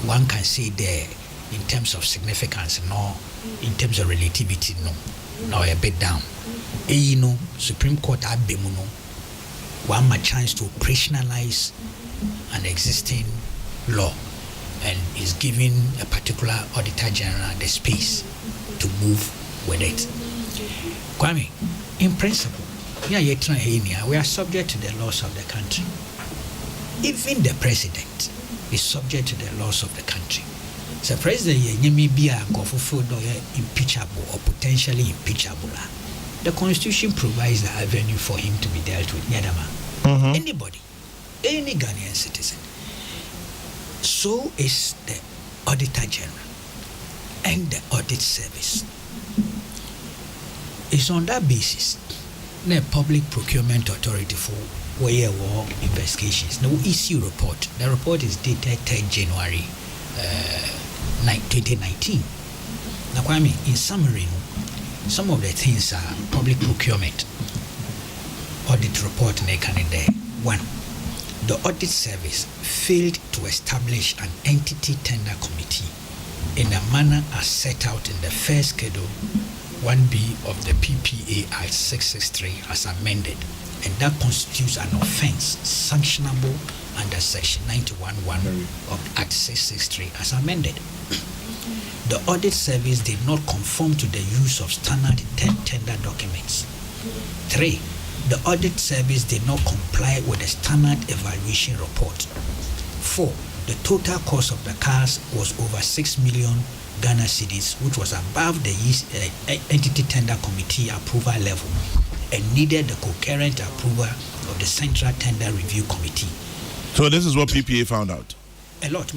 one can say there, in terms of significance, no. In terms of relativity, no. A bit down. Supreme Court one more chance to operationalize an existing law, and is giving a particular Auditor General the space to move with it. Kwame, in principle, we are subject to the laws of the country. Even the president is subject to the laws of the country. So president may be impeachable or potentially impeachable. The Constitution provides the avenue for him to be dealt with. Anybody, any Ghanaian citizen. So is the Auditor General and the Audit Service. It's on that basis the Public Procurement Authority for War Investigations now issue report. The report is dated 10 January 2019. Now, Kwame, in summary, some of the things are public procurement, audit report, and there. 1. The audit service failed to establish an entity tender committee in a manner as set out in the first schedule 1B of the PPA Act 663 as amended, and that constitutes an offense sanctionable under Section 91(1) of Act 663 as amended. The audit service did not conform to the use of standard tender documents. 3. The audit service did not comply with the standard evaluation report. 4. The total cost of the cars was over 6 million Ghana cedis, which was above the entity tender committee approval level and needed the concurrent approval of the Central Tender Review Committee. So this is what PPA found out? A lot.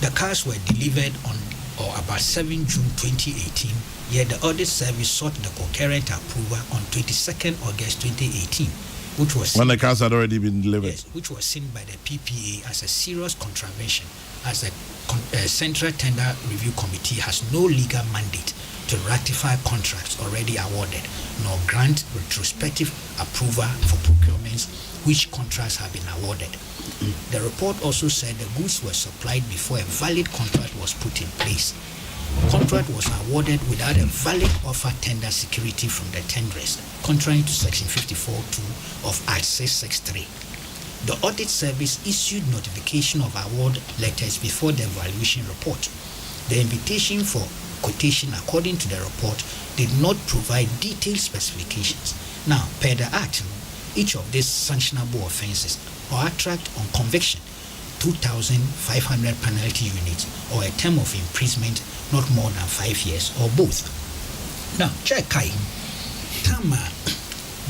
The cars were delivered on or about 7 June 2018, yet the audit service sought the concurrent approval on 22nd August 2018, which was when the cars had already been delivered. Yes, which was seen by the PPA as a serious contravention, as a Central Tender Review Committee has no legal mandate to ratify contracts already awarded, nor grant retrospective approval for procurements which contracts have been awarded. The report also said the goods were supplied before a valid contract was put in place. Contract was awarded without a valid offer tender security from the tenderers, contrary to Section 54(2) of Act 663. The audit service issued notification of award letters before the evaluation report. The invitation for quotation, according to the report, did not provide detailed specifications. Now, per the Act, each of these sanctionable offences or attract on conviction 2,500 penalty units or a term of imprisonment not more than 5 years or both. Now, check Kai. Tama,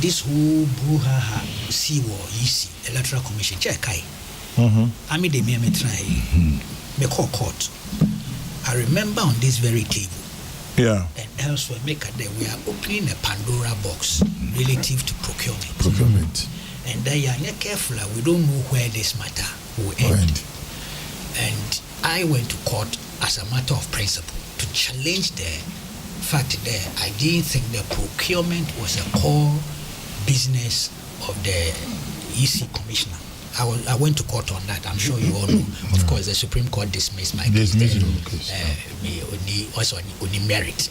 this whole brouhaha, war, easy, electoral commission, check Kai. I mean, they may try. Me call court. I remember on this very table. Yeah. And elsewhere, we are opening a Pandora box relative to procurement. Procurement. And they are not careful. We don't know where this matter will end. And I went to court as a matter of principle to challenge the fact that I didn't think the procurement was a core business of the EC commissioner. I went to court on that. I'm sure you all know. Of course, the Supreme Court dismissed my case. Also on merit.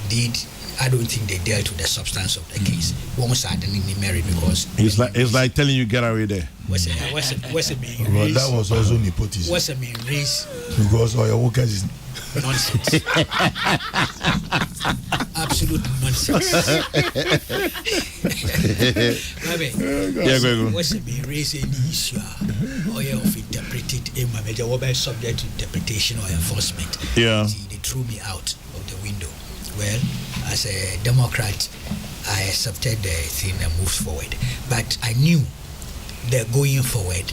Indeed, I don't think they dealt with the substance of the case. Once I didn't merit because it's like telling you get away there. What's a main race? That was also nepotism. What's a main race? Because all your workers is nonsense. Absolute nonsense. What's a main race any issue or of interpreted in my major will be subject to interpretation or enforcement. Yeah. See, they threw me out of the window. Well, as a Democrat, I accepted the thing and moved forward. But I knew that going forward,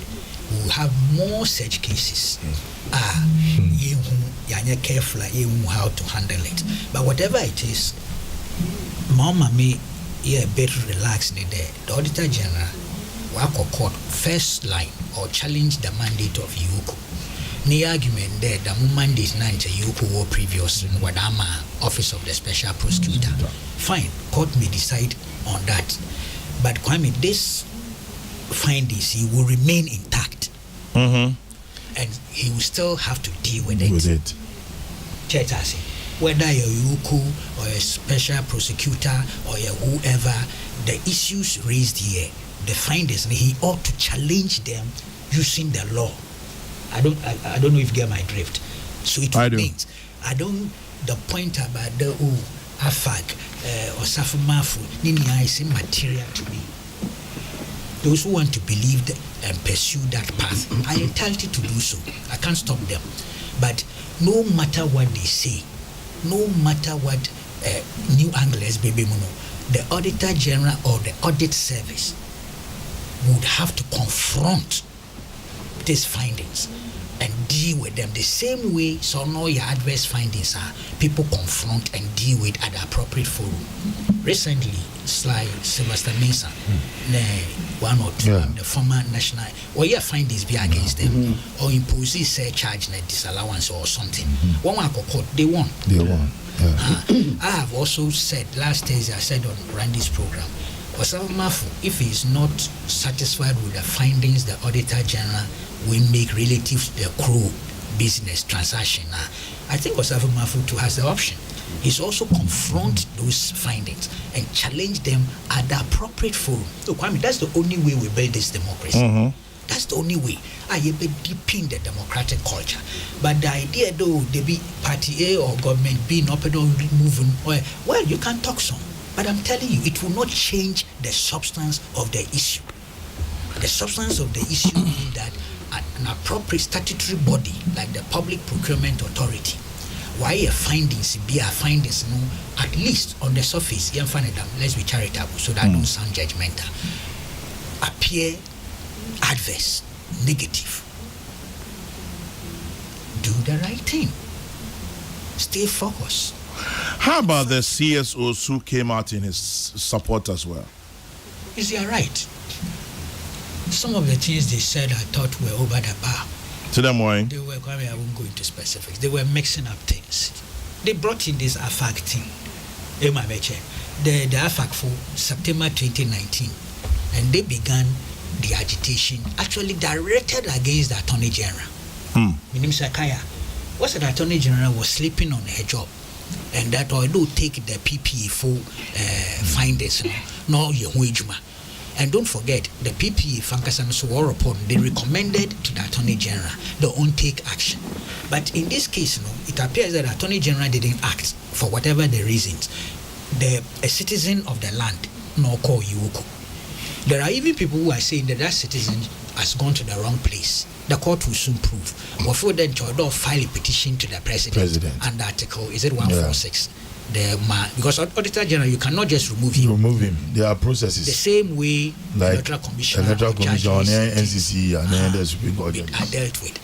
we will have more such cases. You are careful, you know how to handle it. But whatever it is, Mama me, you better relax in there. The Auditor General will court first line or challenge the mandate of UCO. The argument there, the mandate nante UCO war previous in Wadama Office of the Special Prosecutor. Fine, court may decide on that. But Kwame, this findings he will remain intact. And he will still have to deal with it. Church, whether you're UCO or a special prosecutor or whoever, the issues raised here, the findings, he ought to challenge them using the law. I don't know if you get my drift. So it remains. The point about the AFAC or Safumafu, Ninia is immaterial to me. Those who want to believe and pursue that path are entitled to do so. I can't stop them. But no matter what they say, no matter what New Anglers, baby mono, the Auditor General or the Audit Service would have to confront these findings and deal with them the same way. So now your adverse findings are people confront and deal with at the appropriate forum. Recently, Sly Sylvester Mason, one or two, the former national, or your findings be against them, or impose a charge and disallowance or something. One court, they won. I have also said last Thursday, I said on Randy's program, if he is not satisfied with the findings the Auditor General will make relative to the Crow business transaction, I think Osafu Mafu too has the option. He's also confront those findings and challenge them at the appropriate forum. Look, I mean, that's the only way we build this democracy. That's the only way. I be deepen the democratic culture. But the idea, though, they be party A or government B not moving, well, you can talk some. But I'm telling you, it will not change the substance of the issue. The substance of the issue means that an appropriate statutory body like the Public Procurement Authority, why a findings be a findings, at least on the surface, let's be charitable so that don't sound judgmental, appear adverse, negative. Do the right thing. Stay focused. How about the CSOs who came out in his support as well? Is he right? Some of the things they said I thought were over the bar. To them, why? They were, I won't go into specifics. They were mixing up things. They brought in this AFAC thing, the AFAC for September 2019, and they began the agitation actually directed against the Attorney General. Minim Sakaya, what's the Attorney General was sleeping on her job, and that although take the PPE for findings, no Yehujma. And don't forget, the PPE Fankasan War report, they recommended to the Attorney General they won't take action. But in this case, it appears that the Attorney General didn't act for whatever the reasons. A citizen of the land, no call Yuko. There are even people who are saying that citizen has gone to the wrong place. The court will soon prove. Before then, Chodor file a petition to the president. And the article, is it 146? Because Auditor General, you cannot just remove him. There are processes. The same way like Electoral Commission, NCC, and the Supreme Court are dealt with.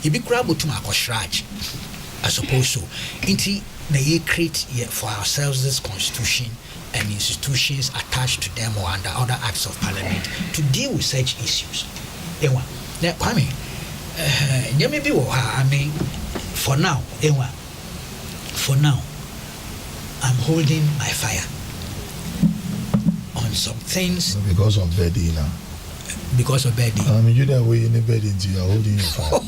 He be crable to Makoshraj, I suppose so. Inti na ye create for ourselves this constitution and institutions attached to them or under other acts of parliament to deal with such issues. Kwame, for now, I'm holding my fire on some things. Because of Betty now. Because of Betty. I mean, you don't weigh any Betty until you're holding your fire.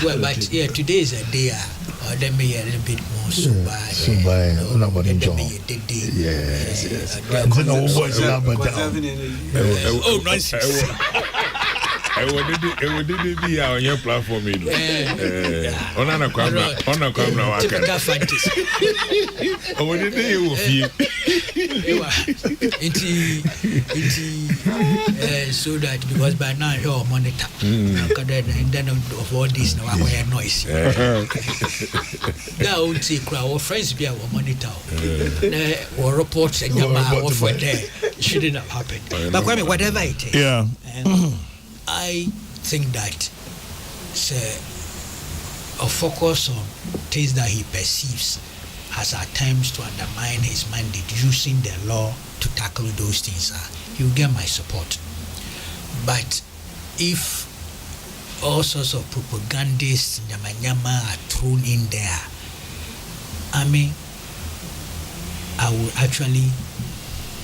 Well, but today is a day. Let me a little bit more sober. Yes. Oh, nonsense. I would be on your platform. On a camera. Typical fantasy. I would be so that because by now you're monitor. And then of all this, now I wear noise. Now, I would say, our friends be our monitor. Or reports and your mouth for there. It shouldn't have happened. But whatever it is. Yeah. I think that a focus on things that he perceives as attempts to undermine his mandate using the law to tackle those things, he will get my support. But if all sorts of propagandists are thrown in there, I will actually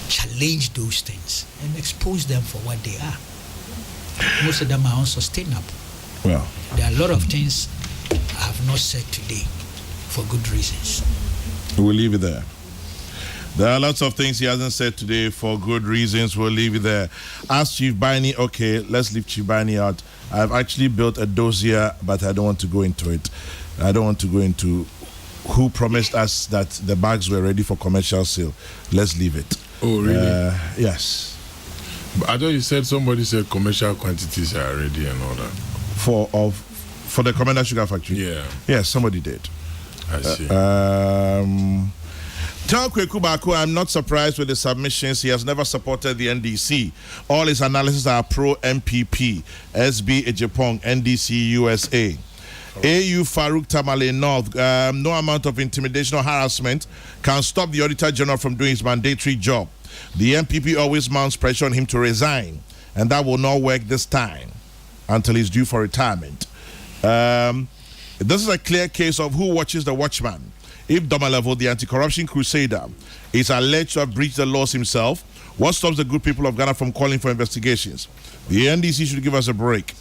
challenge those things and expose them for what they are. Most of them are unsustainable. Well, there are a lot of things I have not said today for good reasons. We'll leave it there. There are lots of things he hasn't said today for good reasons. We'll leave it there. Ask Chief Baini. Okay, let's leave Chief Baini out. I've actually built a dossier, but I don't want to go into it. I don't want to go into who promised us that the bags were ready for commercial sale. Let's leave it. Oh, really? Yes. But I thought you said somebody said commercial quantities are ready and all that. For the Commander Sugar Factory? Yeah. Yes, somebody did. I see. Tell Kokrokoo Bako, I'm not surprised with the submissions. He has never supported the NDC. All his analysis are pro-MPP, SB Ejepong, NDC USA. AU Farouk Tamale North, no amount of intimidation or harassment can stop the Auditor General from doing his mandatory job. The MPP always mounts pressure on him to resign, and that will not work this time until he's due for retirement. This is a clear case of who watches the watchman. If Domalevo, the anti-corruption crusader, is alleged to have breached the laws himself, what stops the good people of Ghana from calling for investigations? The NDC should give us a break.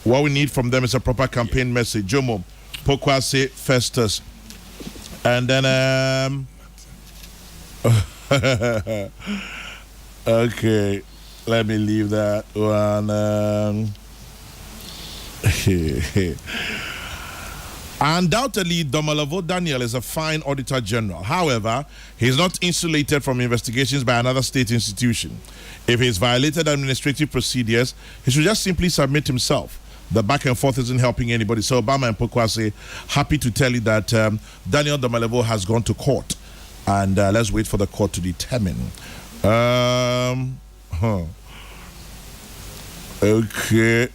What we need from them is a proper campaign message. Jomo, Pokwase, Festus. And then, okay, let me leave that one. Undoubtedly, Domalevo Daniel is a fine Auditor General. However, he is not insulated from investigations by another state institution. If he has violated administrative procedures, he should just simply submit himself. The back and forth isn't helping anybody. So Obama and Pokwase, happy to tell you that Daniel Domalevo has gone to court. And let's wait for the court to determine. Okay.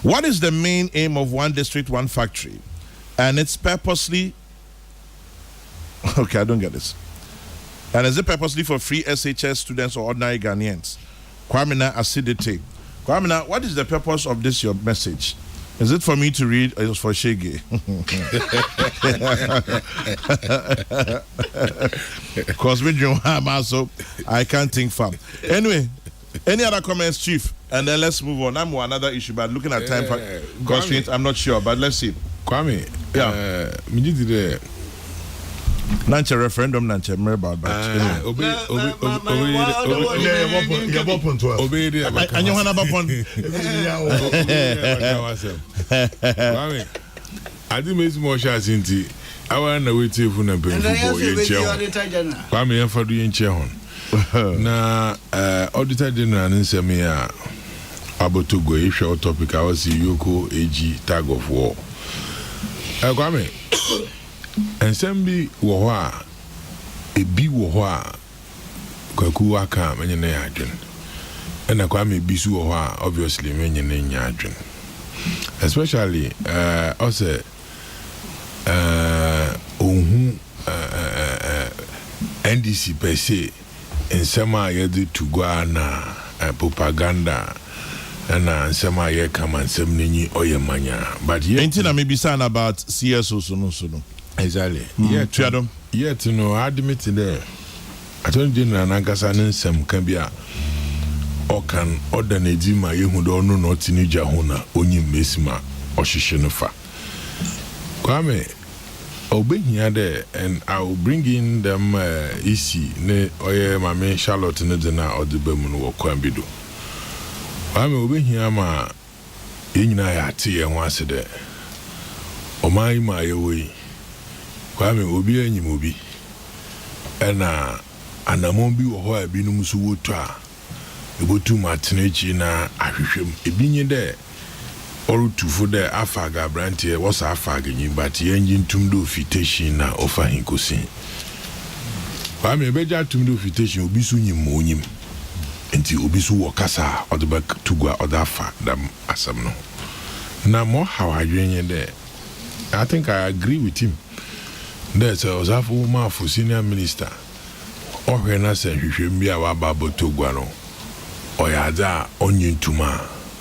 What is the main aim of One District, One Factory? And it's purposely... Okay, I don't get this. And is it purposely for free SHS students or ordinary Ghanaians? Kwamina Acidity. Kwamina, what is the purpose of this, your message? Is it for me to read or is it for Shege? Because we don't have so I can't think far. Anyway, any other comments, Chief? And then let's move on. I'm on another issue, but looking at time constraints, I'm not sure, but let's see. Kwame, Nanche referendum, Nanche, more about that. And you want to I didn't make more shots into I want to wait for the Kwame for doing chair. Na Auditor General and Semia about to go if your topic I was Yoko AG tag of war. Kwame. And some be wa a be wa Kokrokoo aka menye na yadwen and Kwame bisu wa obviously menye na yadwen especially also NDC per se in sama yedi to go na propaganda and sama ye come and some nini oyemanya but yet anything maybe saying about CSO so exactly. Yet, you know, I admit there. I told you, Nankasa and some can be a or can order Nedima, you who don't know not in Jahuna, only Messima or Shishenofa. Kwame, obey here there, and I will bring in them easy, ne, or my main Charlotte Nedena or the Berman or Quambido. Kwame, obey here, ma, in I tea and once a day. O my way. Kwame obi enyim obi ena anamombi wo ho abinum so wotwa ebotu matenechi na ahwehwem ebinye de orutufo de afaga brantie was afaga nyin but yenjin tumdo fitation na ofa hinkosi Kwame beja tumdo fitation obi so nyim onyim enti obi so wo kasa odeba tugwa odafa dam asam no na mo how adwenye de I think I agree with him. There's a woman for senior minister. Or when I say you should be a wababo toguano. Or yada onion tuma.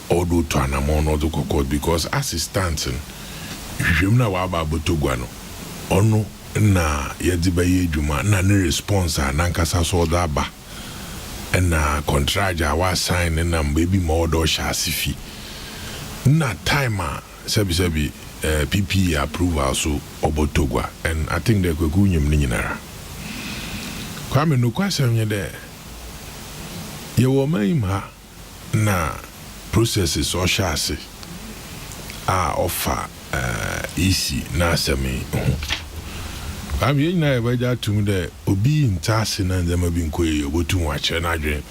Or do Tanamon or the cocoa because as it stands, you should know wababo toguano. Or no, na yadibaye juma, na no response, nankasa soda ba. And na contraja was sign and baby more do shasifi. Na timer, sebi. PP approval so obotogwa and I think they could go nyinara. Kwame no kwasem ye there. Ye wo ma na processes or chassis offer easy na semi. Kwame ye na e baja tum de obi ntase na nzema bi nkoye obotu wache na adwen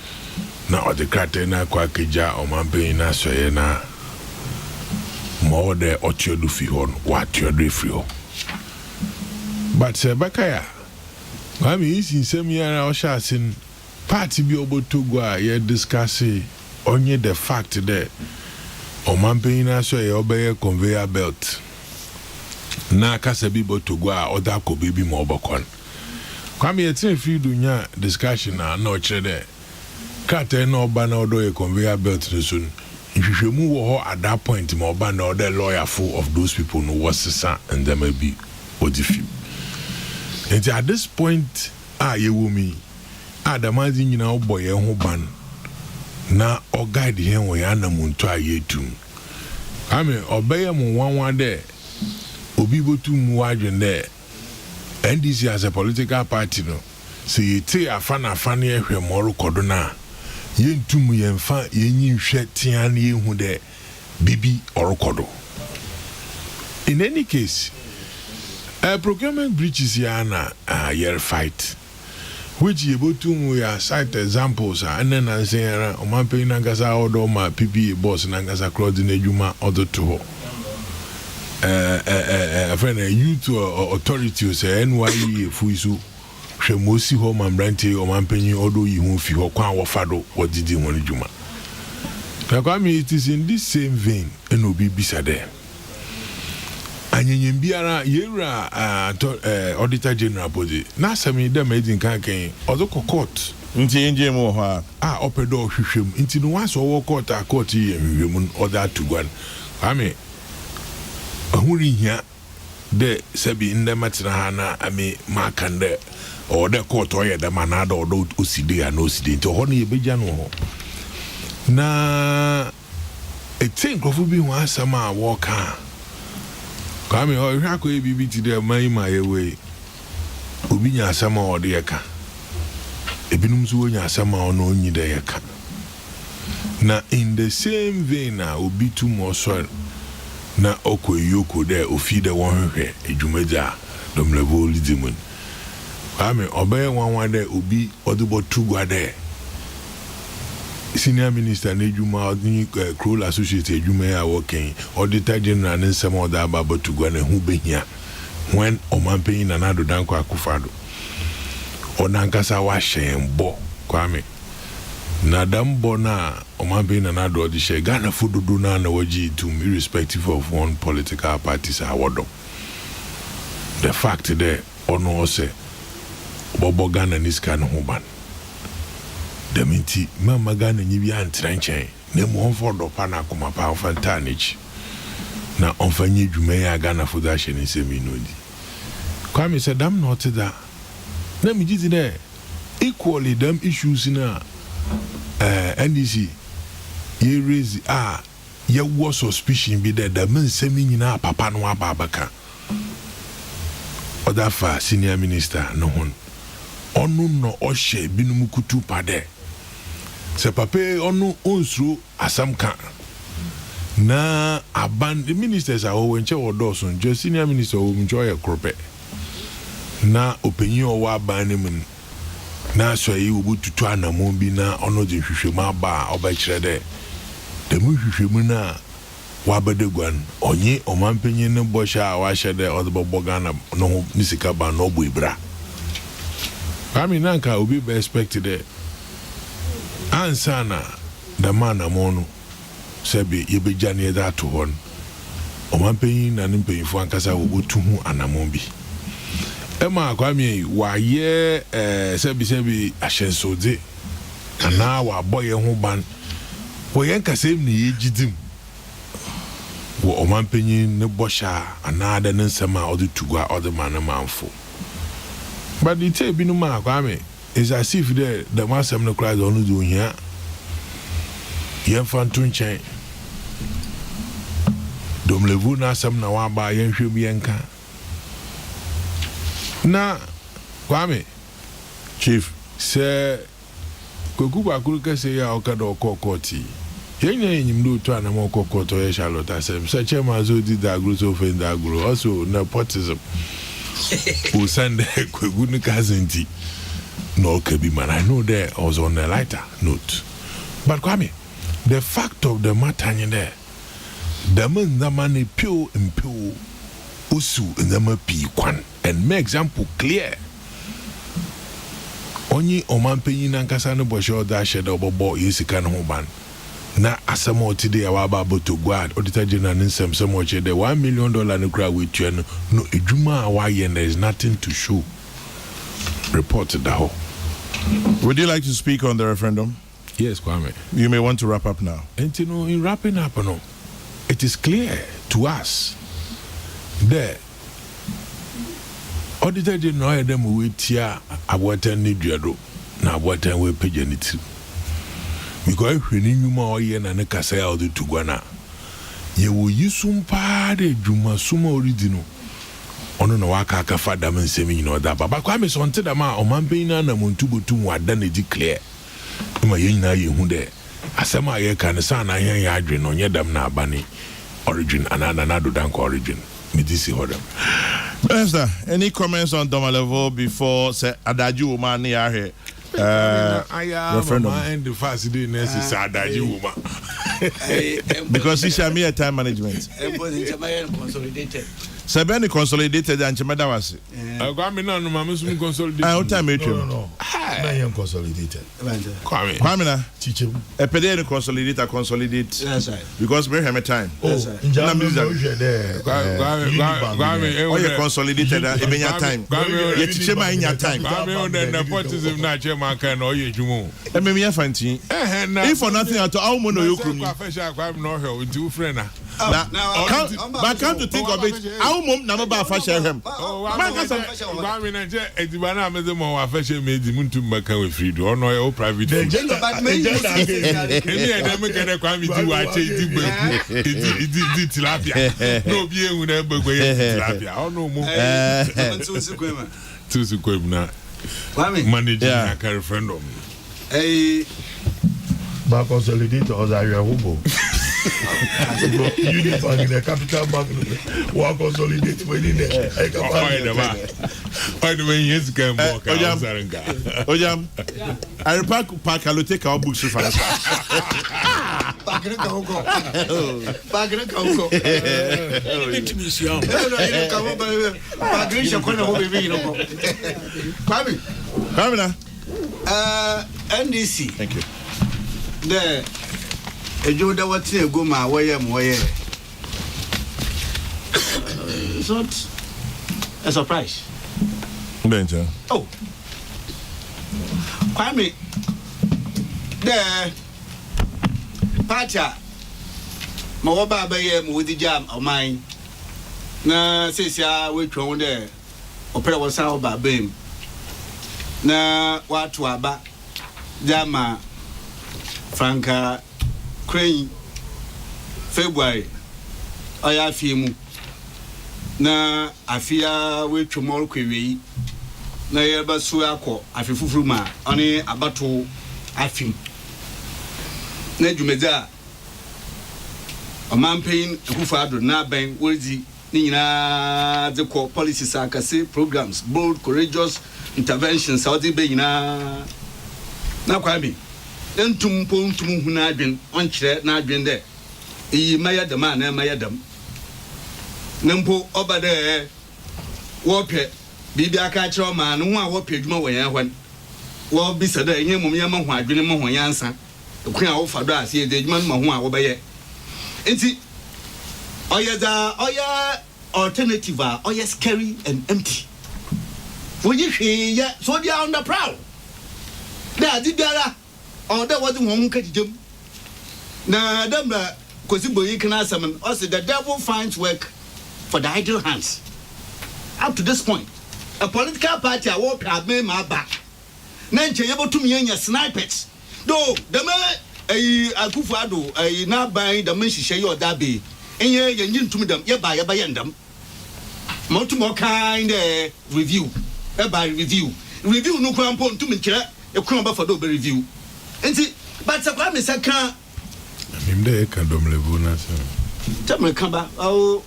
na ode krate na kwa keja o mampe na soye na more there or do fi hon what your refrio. But Bakaya, I mean, in some year I was in party be able to go here discuss only the fact that on man paying us a obey conveyor belt. Na kasa be able to go other could be more bacon. Come here, if you do your discussion now, no there. Cut no banner or a conveyor belt soon. If you should move at that point, more banner or the lawyer full of those people who was the son and there may be what if you. And at this point, you will me. The man you know, boy, who ban now or guide him when animal to a year too. I mean, obey him one day. Obibo to muwajen there. NDC as a political party, no. So you take a fan here, Moro Cordona. Yen to me and fan, yen shed Tiani who there, Bibi or Kodo. In any case, a procurement breaches yana a year fight. Which you able to cite examples, and then I say, Omape Nagasa or my PPA boss Nagasa Claudine Juma or the two. A friend, a youth authority say NYE Fuisu, Shemosi home and Brante or Mampany, although you won't feel Kwan or Fado, what did you want to do? Now, it is in this same vein, and will be beside there. And in Biara, Yera, Auditor General body, Nasami, the made in Kankan, or the court. Upper door, Shishim, into the ones or court, a court here, or that to one. I mean, Huri here, the Sabi in the Matrahana, I mean, Mark and the or the court or the manado or don't OCD and OCD to honey Bijano. Na a think of being one summer walker. Come or Rako be to my way. Ubinya summer or the Eka. Ebinumzuya summer or no need the Eka. Na in the same vein, now will be two more soil. Na oko yoko there o feed the one here ejumeja dom level lidimun ame obey one there obi odubo tugwa there senior minister na ejuma ni Kroll associate ejuma ya working Auditor General ne nsem oda aba tugwa na hu behia when omampenyi na nado danko akufado onankasa wa hyenbo kwame na dambo na omambe na nado di she Ghana fududu na waji to irrespective of one political parties awodo. The fact there ono say bobo Ghana niska no hoban. The minti mama Ghana nyibi antrenchen na mu onfodo pa na kuma pa fantanich na onfanyi dwuma ya Ghana fuda she ni seminodi. Kwame said I'm not that. Na mi jiti there equally them issues na NDC ye raise ye was suspicion be there the men semi nyina papa no ababaka other fa senior minister no hon onu no ohye binum kutu pade se papa onu onsuru asamka na aban the ministers are wenche wodoso njo senior minister o njo ye krope na openyi o wa ban na so yi obututu anamon bi na ono de hwehwemu aba obekire de mu hwehwemu na wabadegwan onye omampenye ne bosha wa hyede odbobo Ghana no nisika ba no bo ibra ami nanka obi be expected ansana the man amonu sebi yebejane da to hon omampenye na nimpenfo ankasa obotuhu anamon bi Emma Kwame wa ye sebi ahyensode ana wa boye ho ban wo yen kasem ne yegidim wo omampenyin ne bosha ana da nsema odi tugwa odi manamamfo but the tape binu ma Kwame is as if the masem no cry onu do hia yen fantu nchen domlevu na asem na wa ba yen hwem yenka na Kwame chief se Kokrokoo akuruka se ya okado okokoti yenya enyimdo to anamo okokoto ya Charlotte asem se chema zo di da agro so fe da agro also nepotism o send Kokrokoo ni kazenti no kebi man. I know there I was on a lighter note but Kwame the fact of the matter in there Daman Namani pure and pure Usu and Nama P1 and make example clear. Only Oman Paying and Casano Bosho dash at Obo Yisikan Hoban. Na asamo today awaba to guard Auditor General nsem so much the $1 million no crowd with you no ejuma awaye and there is nothing to show. Reported that. Would you like to speak on the referendum? Yes, Kwame. You may want to wrap up now. And you know, in wrapping up, no, it is clear to us that Auditor General them wait here about 10 nidro na about 10 we page it. Because when you ma oye na ne kasa ya odi tugwana ye wo yisum pa de dwuma suma original ono na waka aka fada man semi nyina oda baba kwa me so nte da ma o man pe na na montubotu mu ada na di clear ma ye nyina ye hu de asema ye kan sa na ye ya adwe no nye dam na abani origin anana na do dan ko origin me disi hodam. Esther, any comments on Doma level before say Adaju woman ya here? Referendum. And the first day next Adaji woman. Because she shall me a time management. Consolidated. Sabani consolidated and Chamada was it. I got me no consolidated. I time No. I am consolidated. Kwamina, Teacher. a pedal consolidate. That's right. Because we have a time. Oh, in Germany, there. Oh, you consolidated in your time. You teach him in your time. Nepotism, not your man can or you. I mean, you're fine. If for nothing at all, Mono, you could not two friends. But come to think of it, our mom never buy fashion him. Made the moon to make a free or no private. Tilapia. No beer would ever go tilapia. Oh, no more. Two Sequibna managing a referendum. Back consolidated or are you a hobo? Unit bank, the capital bank, work consolidate when in there. By the way, yes, can walk. Ojam, I repack I will take our books for us. NDC. Thank you. There. A Joda what's a go my way. It's not a surprise. Benja. Oh, Kwame, there, Pacha, Mawaba Bayam with the jam of mine. Na says ya, which one there, Opera was out by Bim. Na what to aba, Jama, Franca. Crane February I feel na afia we tomorrow kwewi na yeba so akọ afifufuruma oni abato afim na dwumedza omanpain ekufado na ban wordi ni nyina de ko policies akase programs bold courageous interventions saudi be nyina na kwabi entum pontum huna adwen onkyere na adwen de iyi mayadam na mayadam nempo obade wo pɛ bibi aka kyerɛ ma no ho a wo pɛ adwuma wɔ yɛn hwan wo bisa da enye mum yɛma ho adwene mo ho yansa ekun a wo fa do ase de adwuma no ho a wo bɛyɛ enti oya alternative a oya scary and empty wo yi hwe ya so dia on the prowl da di biara or that wasn't one catch them. Now, Dambra, Kosibo, you can ask them. Also, the devil finds work for the idle hands. Up to this point, a political party I walk have made my back. Nancy able to me and your snipers. Though the man a Kufado, a now buying the Messi Shay or Dabi, and you're to me them, you buy a bayandam. More kind review, by review. Review no crown point to me, a crown for the review. But the Kwame Saka, I'm there. Can level na so. Tell me come back. Oh,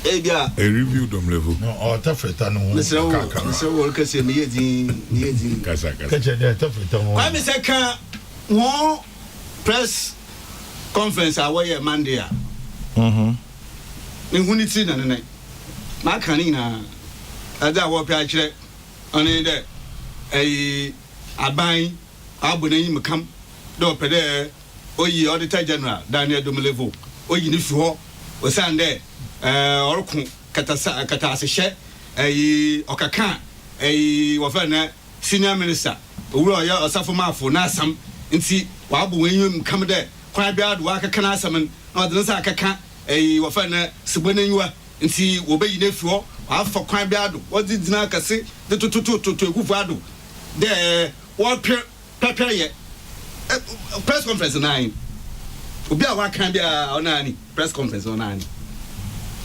a review dom level. No, or Tafreta no. So workers say me Kasaka. Kwame Saka, one press conference away Monday. Huniti na ma kanina ada wo pia kire oni de aban abona mekam do pede oyi Auditor General Daniel Domelevo oyi ni fi ho o sande orku kata asehye okaka wo fa na senior minister owura ya osafo mafo na asam nti wa abo wenyu mkam de kwa bia do akaka na asam na de nsa akaka wo fa na sibonenwa nti wo bayi na fi ho afa kwan bia do wo di dina kase de to ekufu ado de wo prepare ye press conference 9 obi a wa kan bia onani press conference onani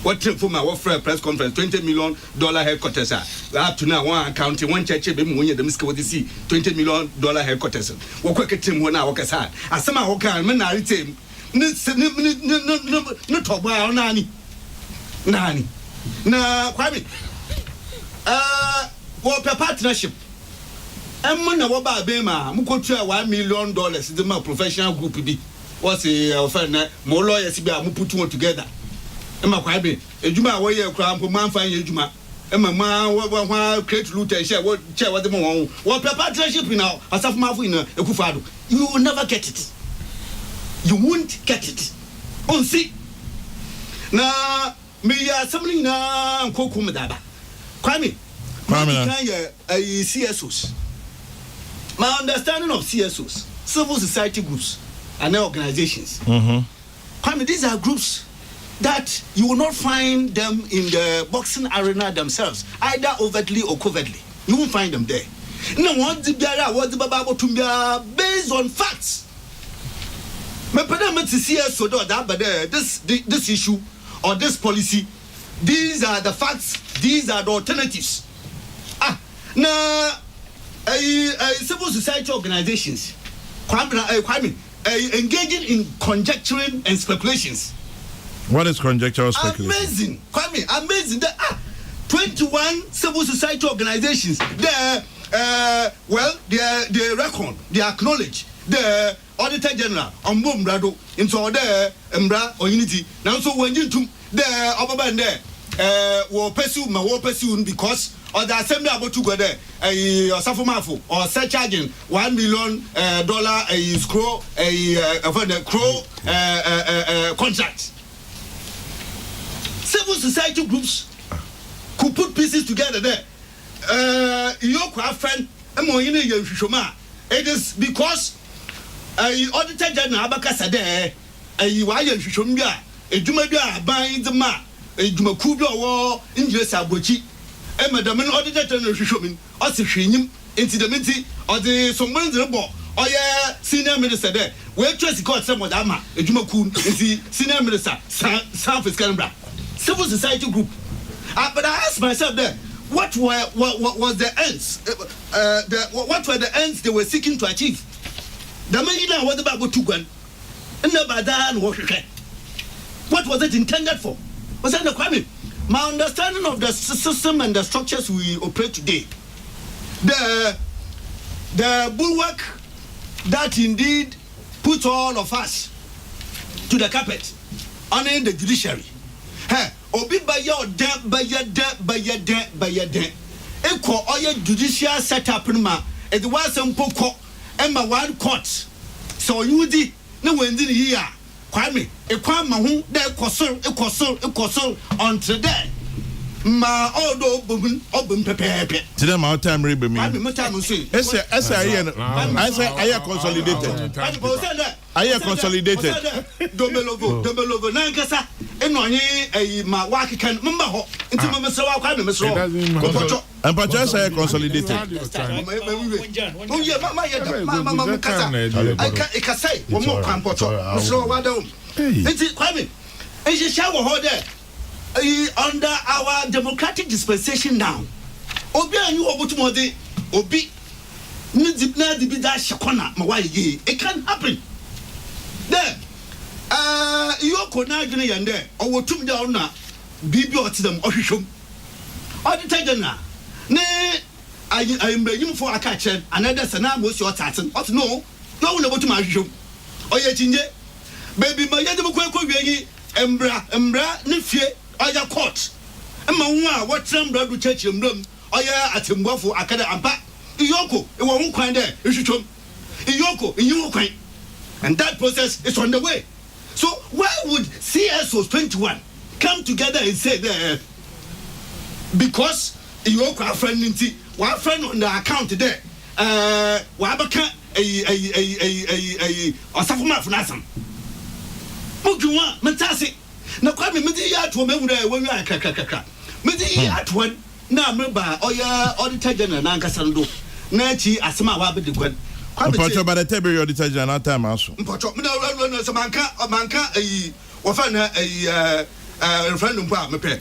what for my press conference $20 million headquarters up to now one account one church be mu onye dem ska wo see $20 million headquarters wo kwa ketem ho na wo kasa asema wo kan me na ritem ne toba onani nani na kwami wo partnership na wo ba be ma mu kotu $1 million de ma professional group bi what's a friend mo lawyers bi a mu put one together emma kwa be ejuma wo ye kura mpo man fan ye ejuma emma ma wo create loot and share what de mo wo partnership now asaf mafu ina ekufado you will never get it, you won't get it on see na me ya something na nkoku medaba kwami kan ye CSOs. My understanding of CSOs, civil society groups and organizations. I mean, these are groups that you will not find them in the boxing arena themselves, either overtly or covertly. You won't find them there. No, what the based on facts. My parliament is CSO that, but this issue or this policy, these are the facts. These are the alternatives. Now. Civil society organizations engaging in conjecturing and speculations. What is conjectural speculation? Amazing that 21 civil society organizations they reckon, they acknowledge the Auditor General on Mumbrado into the Mbra or Unity. Now so when you took the Obaban there will pursue because or the assembly about to go there Safomafo or surcharging $1 million scroll contract. Civil society groups could put pieces together there. Your friend it is because Auditor General Abakasa there a Jumabia buying the ma a Jumakubia war in Sabochi. Madam Auditor General Shushomin, or Sishim, incidentally, or the someone in the ball, or senior minister there. Where Tracy called some of Dama, a Jumakun, is the senior minister, South is Canberra. Civil society group. But I asked myself there, what was the ends? What were the ends they were seeking to achieve? The man was about Tugan, and about that and what was it intended for? Was that the crime? My understanding of the system and the structures we operate today, the bulwark that indeed puts all of us to the carpet, honoring the judiciary. Obi by your equal all your judicial setup in ma it was some poco and my one court. So you did no one did here. Kwame, Mahu, there Koso, on today. Ma odo obun pepe. Today my time read me. I say consolidated. I consolidated. Domelogo nankasa enonye ma waki kan mma ho nti ma mesewa kwa me mesro kopocho and pacha say consolidated. Ma kasa I can say one more kan pocho mesro wada nti kwa me e shawo ho there under our democratic dispensation now obi anyu obotumode obi ni dipna dibi da shekona ma waye it can happen there yoko na adwene yende owotum de ona bibi otidam ohwehwom Auditor General ne ayimbranyim for aka chen another sana mo si otaten ot no no na botum ahwehwom oye chinje baby ma yede mo kwekọ wiegi embra nifie oya court emma nwa what embra do church embram oya atembofo akada ampa iyoko e wo ho kwan de ehwetwom iyoko eyi ho kwan and that process is on the way. So why would CSOs 21 come together and say that because iyoko a friend nti one friend on the account there wa baka osafuma funasam mujuma mentase na kwa me medi ya to mehura e wonu akakakaka medi ya to na meba oya auditor general na nkasa ndo na chi asema wa be de kwan Mpacho by the table auditor general time aso mpacho me na so manka wo fa na referendum pa me pe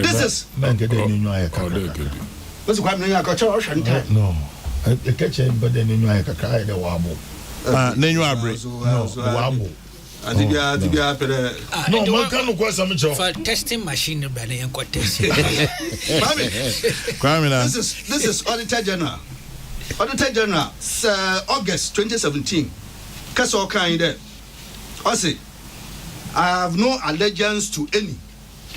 this is bank de ni nwa ya kaka what's kwa me ya ka cho shanta no e keche mbade ni nwa ya kaka e de wabo nenyu abre no wabo Adibia pere no man can no kwasa me cho for testing machine be na enko test this is Auditor General August 2017 kaso kan there I say I have no allegiance to any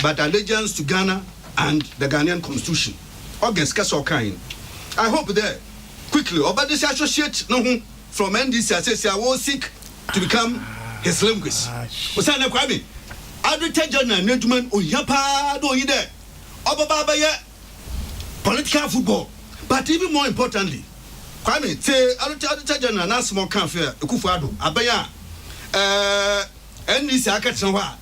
but allegiance to Ghana and the Ghanaian constitution. August kaso kan I hope there quickly about this associate no from NDC I say I will seek to become his linguist. Osana Kwame Auditor General Nedman Oyapa do you there Obaba political football but even more importantly Kwame say Auditor General na small cafe Ekufuado abaya NDC akatena ho a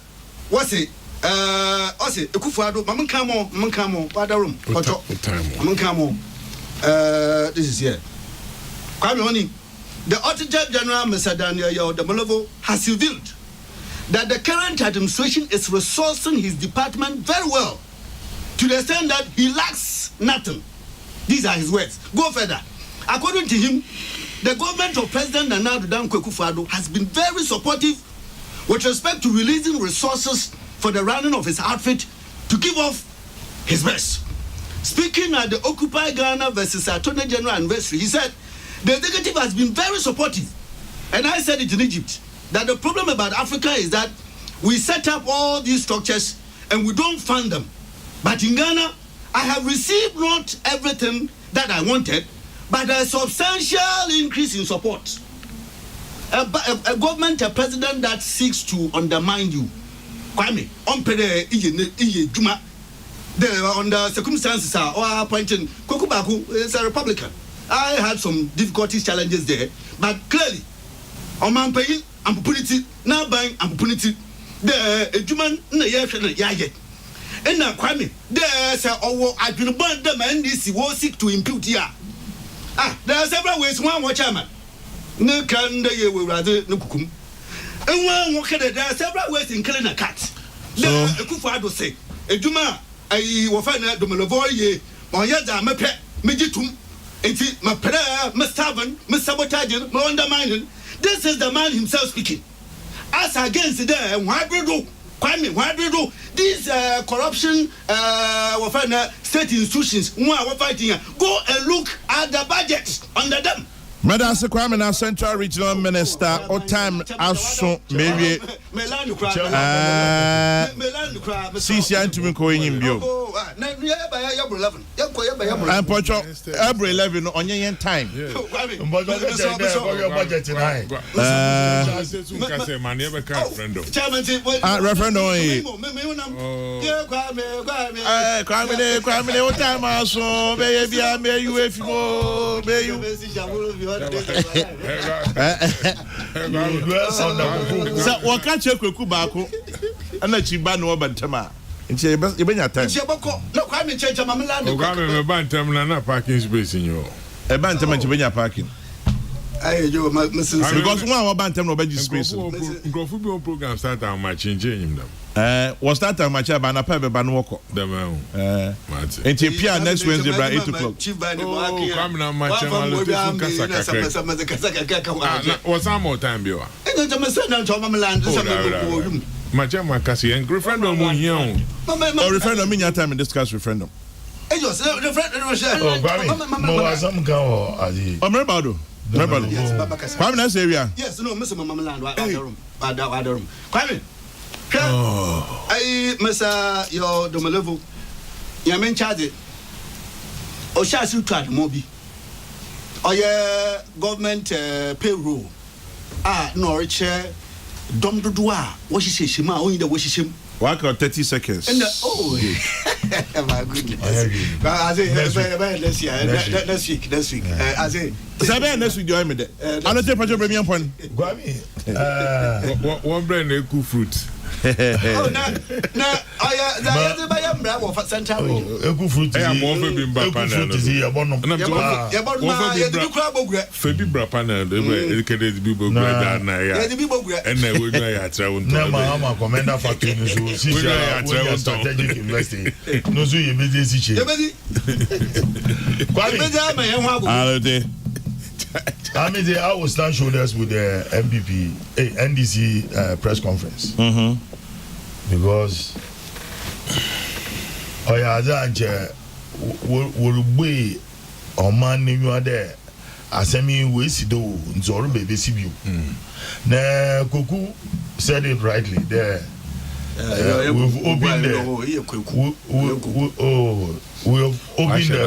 what say Ekufuado mamenkamo wadarum ojo mamenkamo this is here Kwame oni the Auditor General Mr. Daniel Yaudamolovo has revealed that the current administration is resourcing his department very well to the extent that he lacks nothing. These are his words. Go further. According to him, the government of President Nana Addo Dankwa Akufo-Addo has been very supportive with respect to releasing resources for the running of his outfit to give off his best. Speaking at the Occupy Ghana versus Attorney General anniversary, he said, the executive has been very supportive. And I said it in Egypt, that the problem about Africa is that we set up all these structures and we don't fund them. But in Ghana, I have received not everything that I wanted, but a substantial increase in support. A government, a president that seeks to undermine you. Kwame, on the circumstances are appointing Kokrokoo is a Republican. I had some difficulties, challenges there, but clearly, on my paying, I'm putting it now buying, I'm putting it the human yet. And now, Kwame, there's I can burn them and this was seek to impute here. There are several ways. One watch, man. No can they will rather no kukum. And one walk there are several ways in killing a cat. So, Akufo-Addo say, a Juma, I will find out the Malavoye, my yada, my pet, Mejitum. My prayer, my stubborn, my sabotaging, my undermining. This is the man himself speaking. As against the why do you do? Kwame, why do you do? These corruption state institutions who are fighting. Go and look at the budget under them. Madam Kwame na Central Regional Minister o time aso mewie sisi antumi ko enyim bio and pocho every 11 onye yen time referendum Kwame o time aso be bia me you efimo be you so waka Kokrokoo baako ana chiba no bantama nti ebenya time cheboko na kwa me checha mamland o ga me bantam na parking space nyo e bantam chebenya parking yo because one bantam no be space grofu bi on program start am ma change enyim dem was start am ma cha ba na pa be ba no woko dem nti pia next Wednesday by 8:00 chief by the come na ma cha malo kasa was am more time biwa enjo me say na mamland Majama kasi and referendum on here. Referendum mean your time and discuss referendum. Yes, no, Mr. Mamaland, Kwame. see, Mr. Your Domelevo, your main charge. Or shall you try the Mobi? Or your government payroll? No, chair, Dom Dudua, what she says, Shima, only the wish him. Work on 30 seconds. And my goodness. I say, next week. I say, next week, I'm in I'll take a premium point. One brand new cool fruit. Oh, no, I buy a bravo for Santa. Eku fruit is here. Febi brapana, the educated people and I commander factory strategic investing. No, so you I will stand shoulders with the NDC press conference. Because will be or man you are there. Asemi we see do nzoro baby sibiu. Na Koku said it rightly there. We've opened the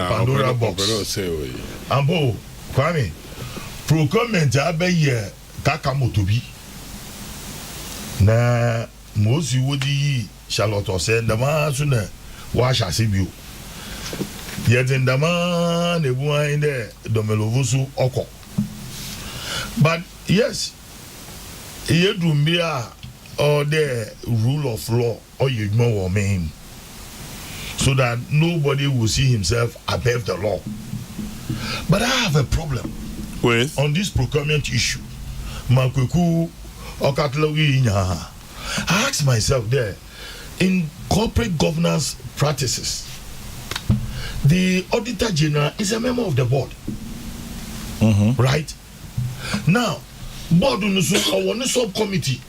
Pandora box. Ambo Kwame procurement abeye kakamotobi. Na Mosi wodi Charlotte say ndama so na wa hyase bio. Yet in the man the boy in there Domelovusu oko. But yes, you do me or the rule of law or you ignore me, so that nobody will see himself above the law. But I have a problem with on this procurement issue. Makweku okatlogi nya. I ask myself there, in corporate governance practices, the Auditor General is a member of the board. Right? Now, board on the subcommittee,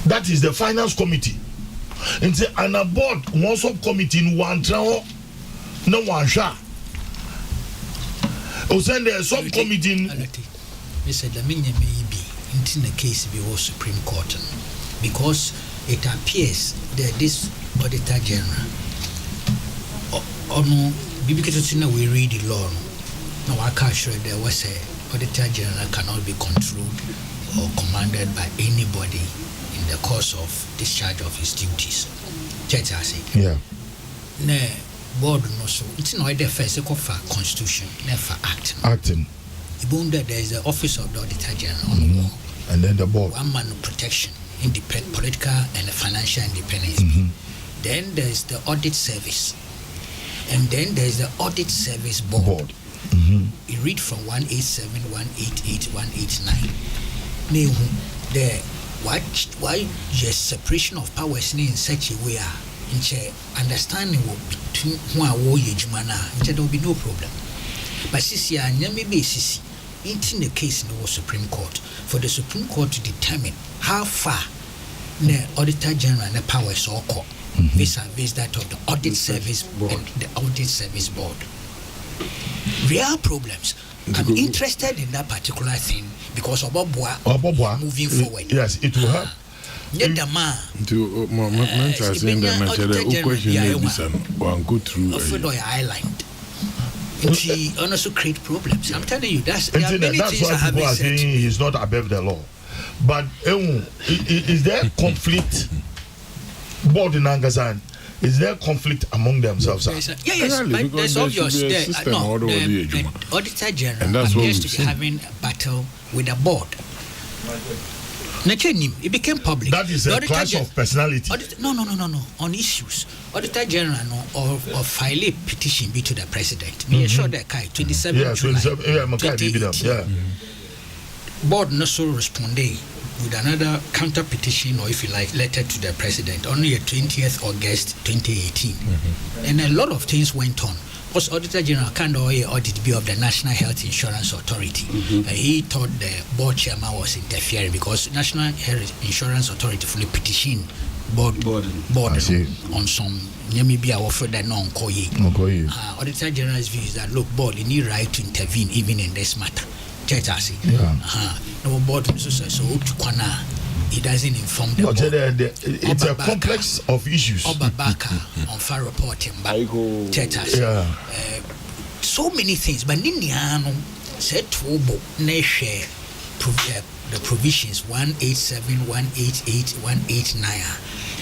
that is the finance committee. And a board, one subcommittee in one trial, no one shot. Or send a subcommittee in. Mr. Lamine may be in the case before Supreme Court because it appears that this Auditor General no because we read the law no I can't sure there was a Auditor General cannot be controlled or commanded by anybody in the course of discharge of his duties. Church I say yeah ne board no so it's not the first for constitution never acting even that there is the office of the Auditor General on the wall and then the board one man protection independent political and financial independence then there is the audit service and then there is the audit service board. You read from 187, 188, 189. Now, the why your separation of powers in such a way in understanding between who are warriors, there will be no problem. But this year, maybe this in the case in the Supreme Court for the Supreme Court to determine how far the Auditor General and the powers are called. Vis-a-vis that of the audit service board and the audit service board. Real problems. I'm interested in that particular thing because of Obobwa moving forward. Yes, it will help. Yet the man to island. And she also create problems. I'm telling you, that's why people are saying he's not above the law. But is there conflict? Board in Angazan, is there conflict among themselves? Yes, but there's obvious. The Auditor General appears to be having a battle with the board. It became public. That is a clash of personality. No. On issues. Auditor General or file a petition be to the president. Me sure that 27 July. Board no so responding with another counter petition or if you like letter to the president on the 20th August 2018 and a lot of things went on because Auditor General can't audit be of the National Health Insurance Authority. He thought the board chairman was interfering because National Health Insurance Authority fully petitioned board on some maybe I offered that Auditor General's view is that look board you need right to intervene even in this matter. No board so to corner he doesn't inform the board. It's a complex of issues. Obabaka on far reporting back. So many things, but Niniano said to Obo Neshe the provisions 187, 188, 189.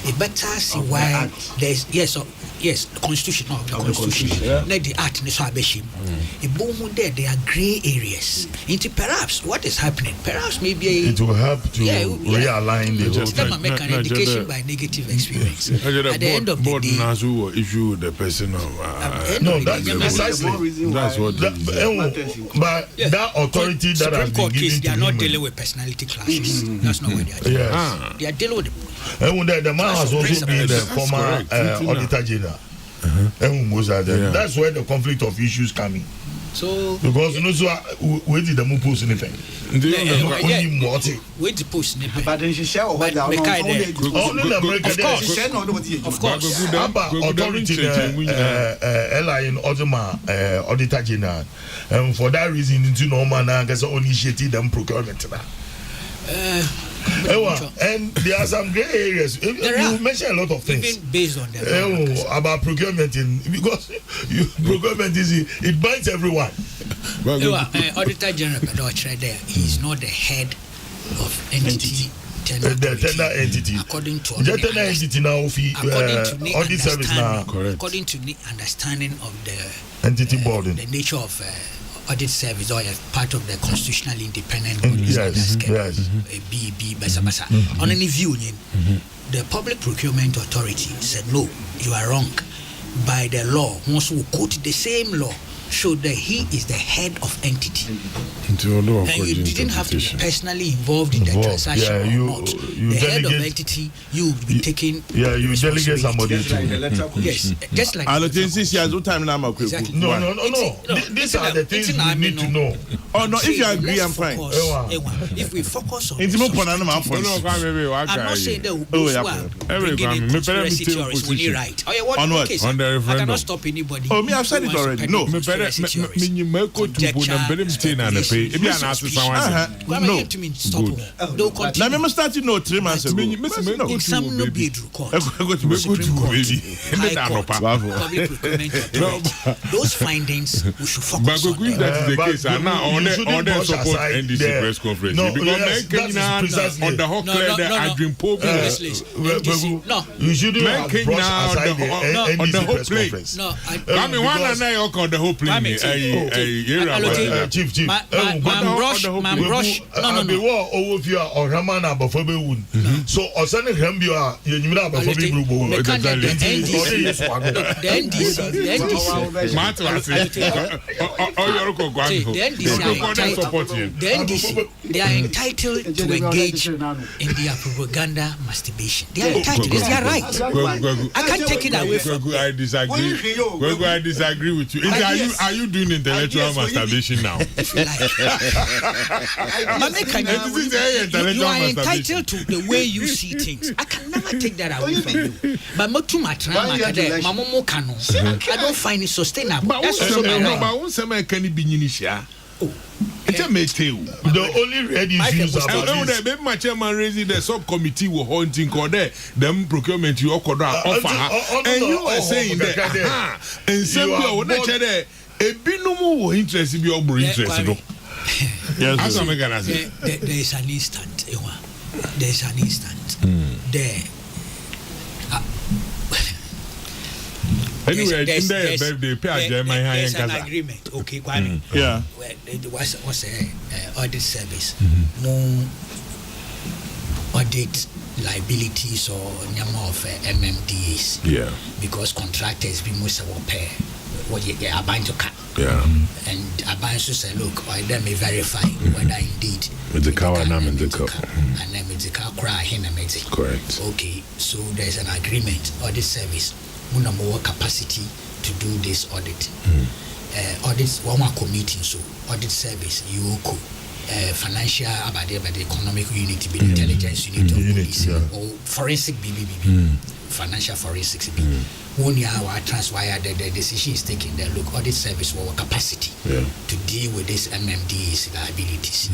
It better see why there's yes, the constitution of the constitution. Let the act in the Swabeshim. There are grey areas. Into perhaps what is happening, perhaps maybe it will help to realign the whole thing. Make an indication by negative experience. At the end of the day, who issue the person that's what but that authority that has been given they are not dealing with personality clashes. That's not what they are doing. They are dealing with the man has also been the former Auditor General. That's where the conflict of issues come in. So because we did the post anything. Wait to post anything. But then she share what they are of course. Authority airline Auditor General. And for that reason, into normal now, because initiated them procurement. And there are some gray areas. You mentioned a lot of things. Even based on them. About procurement, because procurement it binds everyone. Auditor General there, he's not the head of entity. The tender entity. According to tender entity now, audit service now. Correct. According to the understanding of the entity board, the nature of audit service or part of the constitutionally independent bodies, BB, basa. On any view, the Public Procurement Authority said, no, you are wrong. By the law, once we quote the same law, showed that he is the head of entity. And you didn't have to be personally involved in the transaction or not. The head of entity, you will be taking you delegate somebody to. Yes, just like No. These are the things we need to know. Oh no, if you agree, I'm fine. If we focus on I'm not saying that those who are bringing in conspiracy theories will be right. I cannot stop anybody. Oh, me, I've said it already. No. No. No. Now, me started 3 months ago. Some no be court. Those findings we should focus on. That is the case. And now on the support NDC press conference because on the whole clear that I dream you shouldn't have brushed aside the NDC press conference. No, I mean one and I on the whole plane. Chief. My brush. No. Over here or Ramana before we would. So or send him you are the NDC, they are entitled to engage in their propaganda masturbation. They are entitled. It's their right. I can't take it away from them. I disagree with you. Are you doing intellectual masturbation now? If you like. You are entitled to the way you see things. I can never take that away from you. But I don't find it sustainable. That's also my right. The only red issues about this. My chairman raising the subcommittee were haunting them procurement you offer and you are saying that and some people there a binomo interest be more interested. Yes, there is an instant. There's an instant. There. Anyway, there's an agreement. Okay, Kwame. Yeah. There was audit service. More audit liabilities or number of MMDAs. Yeah. Because contractors be most of pay. What you are bound to cut. Yeah. And I bound to say, look, I then may verify whether indeed the car and I'm in the car. And then with the car cry him and it. Correct. Okay, so there's an agreement audit service. More capacity to do this audit. Audits one more committee, so audit service, UOCO, financial about the economic unit, the intelligence unit of police, or forensic BBB, financial forensics. When you are transwire the decision is taken, then look, audit service will capacity to deal with this MMD's liabilities.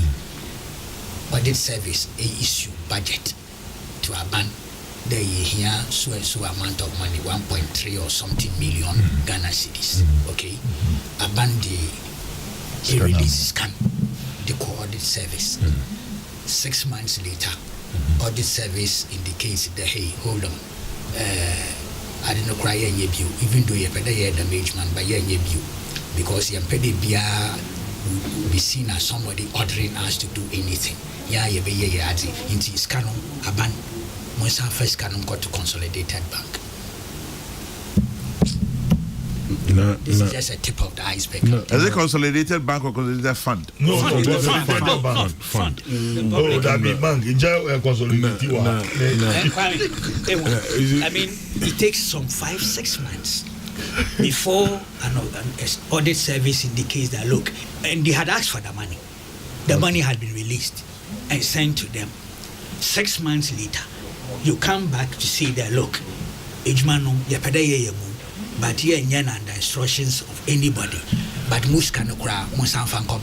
Audit service a issue budget. to Aban, there here so and so amount of money, 1.3 or something million Ghana cedis. Okay, Aban the release scan the audit service. 6 months later, audit service indicates that hey, hold on, I didn't cry any view, even though you had a damage man by any view, because you pay be seen as somebody ordering us to do anything. Yeah, you be into scan Aban. Once our first canon got to Consolidated Bank. This is just a tip of the iceberg. Is it Consolidated Bank or Consolidated Fund? No, Fund. Oh, that big bank. Consolidated. I mean, it takes some 5-6 months before an audit service indicates that look, and they had asked for the money. The money had been released and sent to them. 6 months later, you come back to see that look, Ejmano, but here in under instructions of anybody. But Muskanokra, Musanfanko.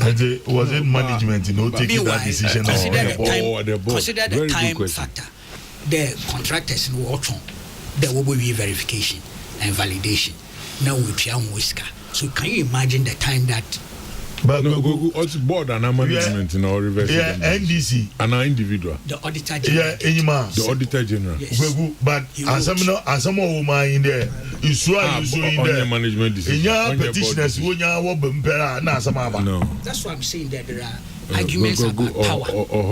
Was it management taking that decision? Consider the time factor. The contractors in Watson, there will be verification and validation. Now we Piam Whisker. So can you imagine the time that? But what's board and management in our reverse? Yeah, NDC and our individual. The Auditor General. Yeah, the Auditor General. Yes. But as some woman in there, you saw in there management decision. Yeah, petitioners when you are No. That's what I'm saying. That there are arguments about power,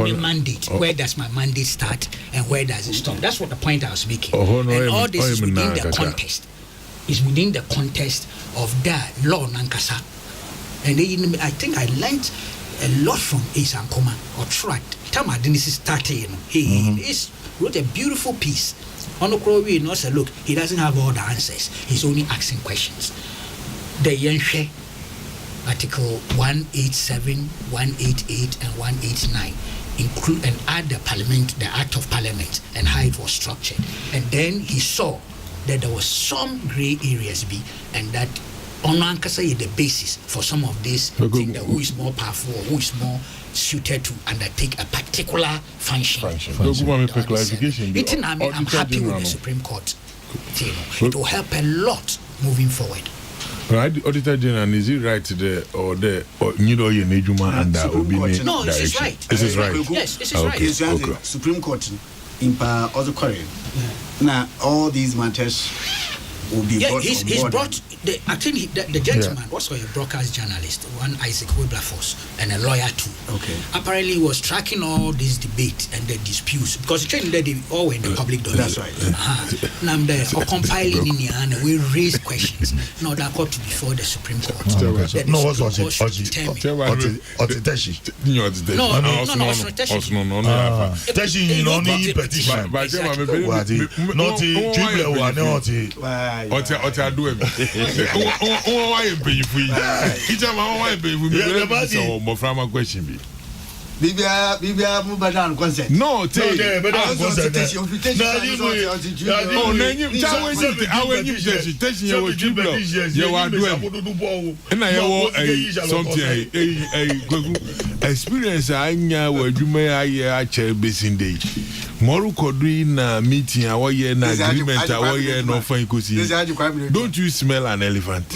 the mandate. Where does my mandate start and where does it stop? That's what the point I was making. And all this is within the context. Is within the context of that law Nankasa. And I think I learned a lot from Ace Ankoma or Trat. Time I didn't start, he wrote a beautiful piece. On the crow, we say, look, he doesn't have all the answers. He's only asking questions. The Yenshe, Article 187, 188, and 189 include and add the Parliament, the Act of Parliament, and how it was structured. And then he saw that there was some grey areas and that Onankasa is the basis for some of these things that who is more powerful or who is more suited to undertake a particular function. Clarification. I'm happy with the Supreme Court. It will help a lot moving forward. Right, Auditor General, is it right or you know your Nejuma and that will be no, this is right. This is right. Yes, this is right. Okay. Supreme Court in other Korea. Now all these matters will be brought he's brought I think the gentleman was a broadcast journalist, one Isaac Wilberforce, and a lawyer too. Okay. Apparently he was tracking all these debates and the disputes because the training that they all were in the public domain. That's right. Now I'm there compiling in here and we raise questions. Now that got to before the Supreme Court. No, what's No, why pay for you? Each time I pay for me, more from a question. Bibia Mubadan consent. No, take experience I you may chair basin day. Moru Kodri na meeting our year na agreement our year no fine cozy. Don't you smell an elephant?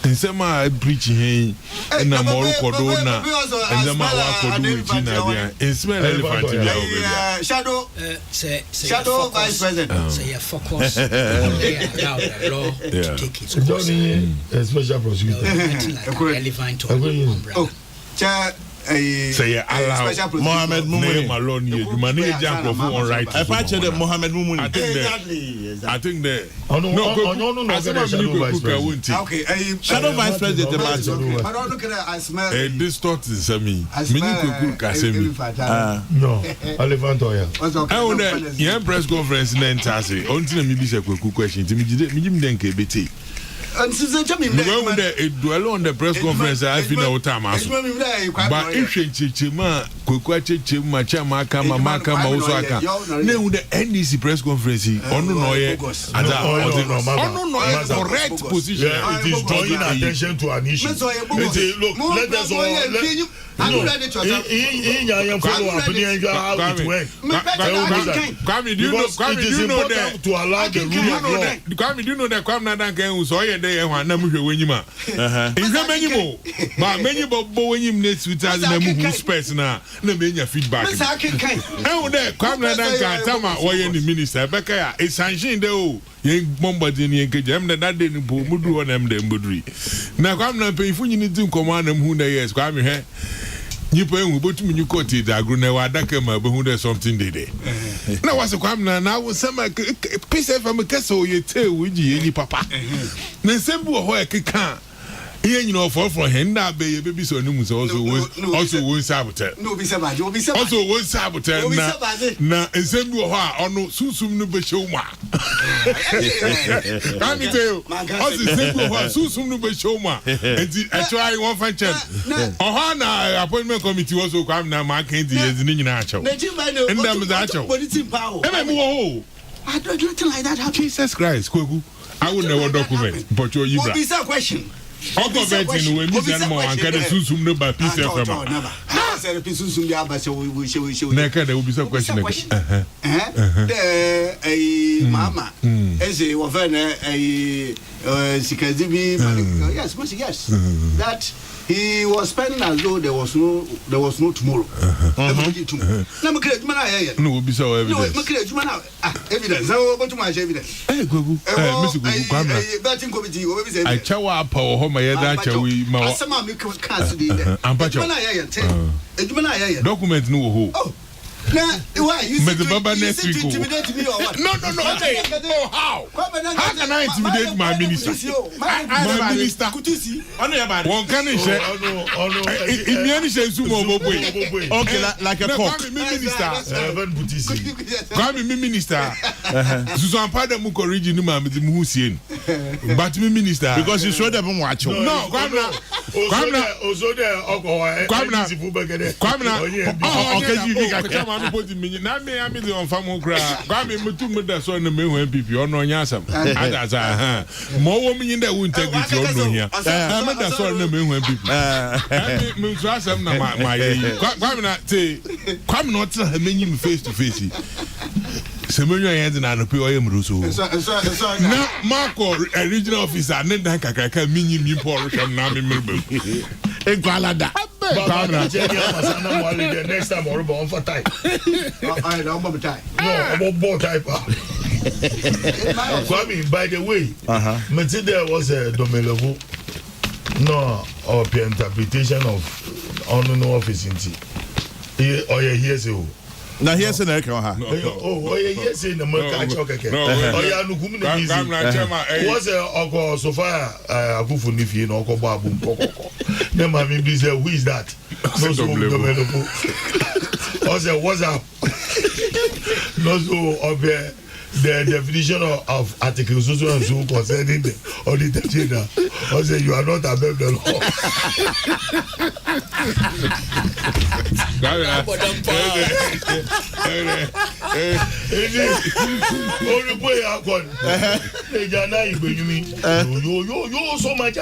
In some I preaching here in a Moru Kodona and the Mawa Kodu in smell elephant. Shadow Vice President. Say a focus. The law to take its course. A special prosecutor. Elephant or umbrella. Say allow Mohammed Mumuni Malone you manage jump on right. I patched Mohammed Mumuni. I think that Okay, Shadow Vice President I don't look at it. I smell this thought is me. No, elephant oil. I want a press conference then Tasi. Until me be a question to me, Denke BT. and since I'm in dwell on the press conference, I feel no time. But if she chima, Kukwache, Machama, Maka, Osaka, no, the NDC press conference, correct position. It is drawing attention to an issue. Look, let us all. It is important to allow the rule of law. Do you know that Kwamna can so ye dey and namu hwe wanyima. Is there many more? But many bobo wanyim next with us namu who space na menya feedback. E wo dey Kwamna can tama woye ni minister beka ya e sanction dey o. Ye bombarding ye nkeje em that day ni bo mudu won em dey mboduri. Na Kwamna pe ifu nyini tin komo na mu na yes Kwame hwe. Nipa enwu botumi nyu court da agro na wa daka ma be hu there something dey. Na was Kwamna na wo sama peace FM kesa o ye te wuji ye ni papa. Na sembu ho e keka ihe nyina ofo from hen na be ye baby so ni mu so also won sabote. No be sabote, obi sabote. Also won sabote na sembu ho a ono susum no be showma. Can you tell? Also sembu ho susum no be showma. Enti I try one fan check. Oho na appointment committee was so come na ma kan di ye ni nyina acho. And them that acho. E me wo. I don't do like that. Jesus Christ, Kweku. I would never document, but you're you. What is that question? Ọkọ bẹẹ ti nu wẹ mi sẹ mọ ankara sunsun ne ba peace fm a. Sẹ pe sunsun bi aba sẹ wo. Na ka da obi sẹ question. De mama. Eze wo fẹ na Sikazibi. Yes. That he was spending as though there was no tomorrow. Na me kire juma na ye. No obi sẹ evidence. No me kire juma na evidence. Na wo tuma evidence. Gogu. Mr. Gogu Kwamna. Betting committee wo be say. I chawa pa wo ma ye da chawi ma. Asema me cancel dey. Ampacho. Juma na ye te. Juma na ye. Document no wo ho. Oh. Now, why you intimidate me or what? No. Hey, oh, how can I intimidate my minister? My minister. One can share. In the end, share sumo boy. Okay, like a cock. Minister. Come me minister. Susan Pada muko origin ma me mu husien. But me minister because you show them watch. No, Kwamna. Ozo there okwa. Kwamna. Okay, na me am the on famo kra gwa me mutu mu da so na me hu MPP ono nya asam adaza ha mo wo mi nda wu integrity ono hia na me da so na me hu MPP me so asam na ma ye gwa me na te kwa me no tira me nyim face to face se me nyo yen na no pe o ye mruso na Marco regional officer ne dan kakaka mi nyim mi po ro na me mrebe e gwalada next time or on for time. I don't want time. No, about type. Kwame, by the way, there was a domelevo. No, or interpretation of unknown office in tea. Oh, yeah, here's you. Now here's an echo. Oh, yes, in the Mercach. Oh, yeah, no, was a Oko Sofa, a Bufu Nifi, Oko Babu, Coco. Then my baby said, who is that? No, so what's up? No, so of the definition of Article so and so concerning the Auditor General. I say you are not above the law. Only boy I got. They jana you mean? You so much.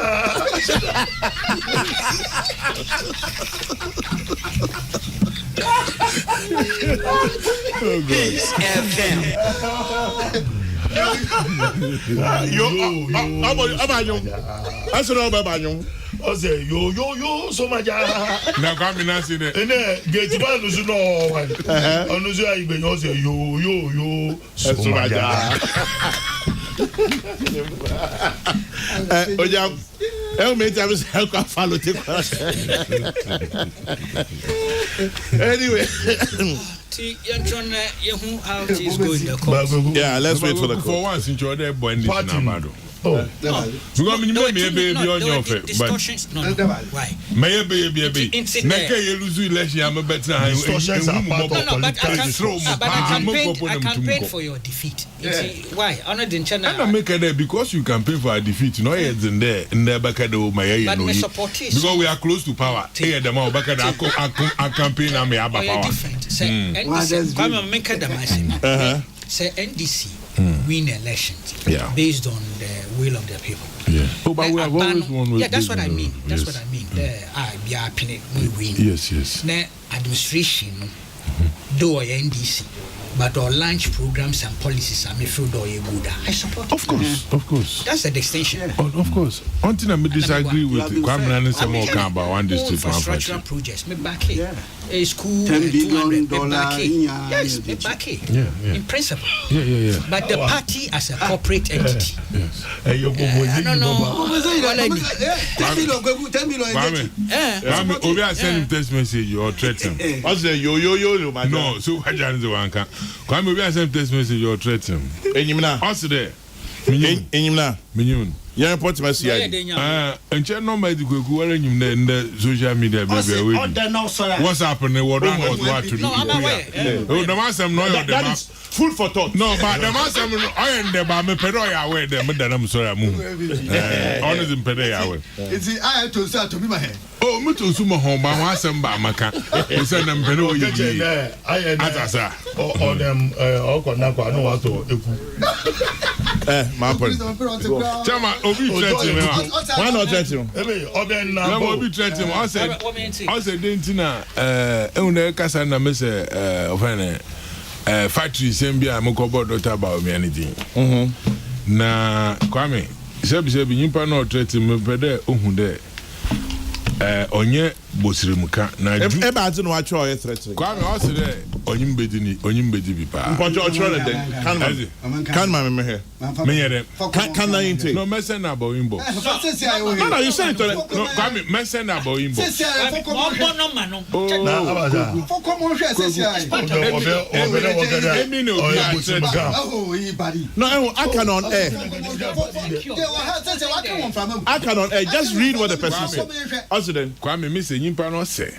Peace FM. I say yo so much. Now come in and say that. And get man no know one. On us I be no say yo so much. Oja me tell how can follow take. Anyway, how it is going. yeah, let's wait for the for once enjoy that boy. Oh, because me be on your face, but why? May be. Neke you lose election, I'm a better. Distortions are part of but I campaign for your defeat. Why? I'm not in China. I don't make it because you campaign for a defeat. No, it's in there back at the but my support is because we are close to power. Here, the more back at a campaign, I'm a power. Different. Say, I'm making the message. Say NDC win elections based on the will of the people. Yeah. Oh, but we have always won. Yeah, that's what I mean. That's what I mean. We win. Yes. Now administration, though NDC, but our launch programs and policies are made through good. I support. Of course. That's the distinction. Of course. Until I disagree with Kwame and some more about one district infrastructure projects. Me back here. A school $10 billion. Yes, me back here. Yeah. In principle. Yeah. But the party as a corporate entity. Yes. I don't know. Kwame, Obi has sent him text message or threaten. I say yo. No, so I just want to. Kwame, Obi has sent text message or threaten. Enyimna. Also there. Enyimna. Yeah, report my CID. And check no medical in the social media. What's happening? What to do? Oh, the master that is food for thought. No, but the master I am the Bama Pedoya away there, Madam Sorry, honest in Pedoya. It's I have to start to be my head. Oh, me to sumo home, but I send back my car. You send them Pedoya. I or them, or Konako, I know what to. My point. Chama, Obi threaten him. Why not threaten him? Obi threaten him. I said, Dentina, Kasa na mese ofene factory sembia mokobo dota about me anything. Na Kwame, sebi nyimpa na threaten me pede ohun de onye bosirimuka na ju eba ati no acho oye threaten. Kwame o se de onyimbedi bi pa. Mponjo ocho le den. Kan ma me here. Me here. Can I intake? No message about inbox. No, you said it. No, Kwame, message about inbox. No, I can on air. I can on air. Just read what the person said. Also then, Kwame, Miss Yimpa no say.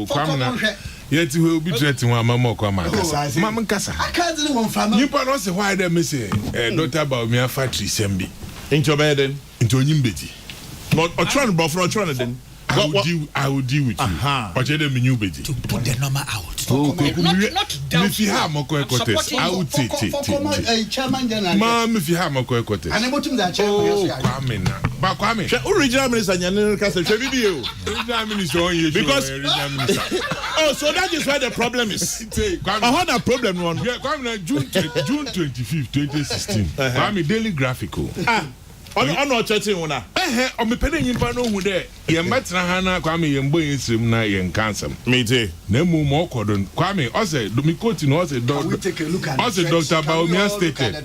Kwame. Yet he will be threatening one mama or Mamma Cassa. I can't do one from you, but also why they say, daughter about me a factory sembi. Into your bed, into Yimbeti. Not a tron, but for a tron then. I will deal with you. But you didn't mean to put the number out. Not if you have more quotes, I would take it. Mom, if you have more quotes. And about him that chairman. But Kwame, original minister, and Castle video. Original minister on you because oh, so that is where the problem is. I had a problem one. Yeah, Kwame, June 25th, 2016. Kwame, Daily Graphical. I'm not chatting one. On me penny in Pano who there. Yamatra Hana, Kwame, Yambo in Simna, and Cancer. Me, Nemo more cordon. Kwame, also, Dumikoti, also, Dr. Baumia stated,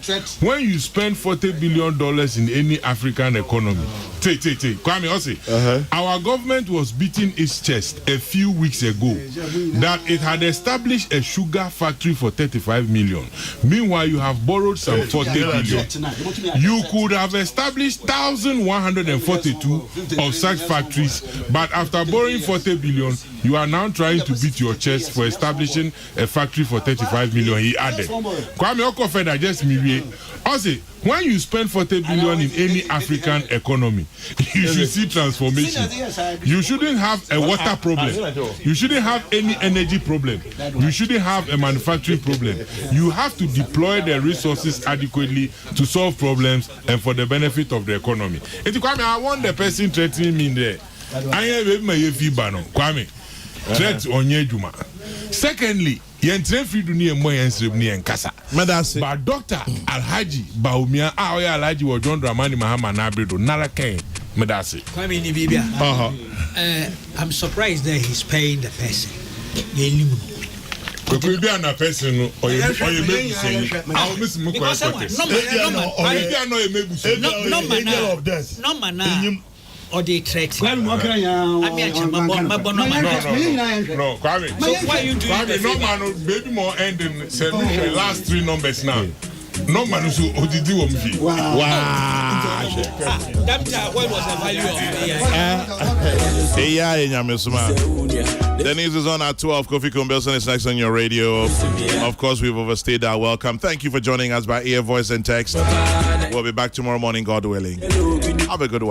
when you spend $40 billion in any African economy, Kwame, also, our government was beating its chest a few weeks ago that it had established a sugar factory for 35 million. Meanwhile, you have borrowed some 40 billion. You could have established 1,142 of such factories, but after borrowing 40 billion, you are now trying to beat your chest for establishing a factory for 35 million. He added. Kwame Okofeda just me. Also, when you spend 40 billion in any African economy, you should see transformation. You shouldn't have a water problem. You shouldn't have any energy problem. You shouldn't have a manufacturing problem. You have to deploy the resources adequately to solve problems and for the benefit of the economy. I want the person threatening me there. I have my Kwame. Threat on Yejuma. Secondly, yentre fridu ni emo yensrem ni enkasa. Medase. But Dr. Alhaji Baumia Aoya Alhaji wa John Dramani Mahama na Abredo Narake Medase. Kwame ni bibia. I'm surprised that he's paying the person. Could be an person or you maybe saying, I'll miss no or they threat. No, Kwame. So why you doing Kwame, no man, baby more ending. Say the last 3 numbers now. No man who did you Wow. That what was the value of the news is on at 12. Kofi Kumbelson is next on your radio. Of course, we've overstayed our welcome. Thank you for joining us by ear, voice, and text. We'll be back tomorrow morning, God willing. Have a good one.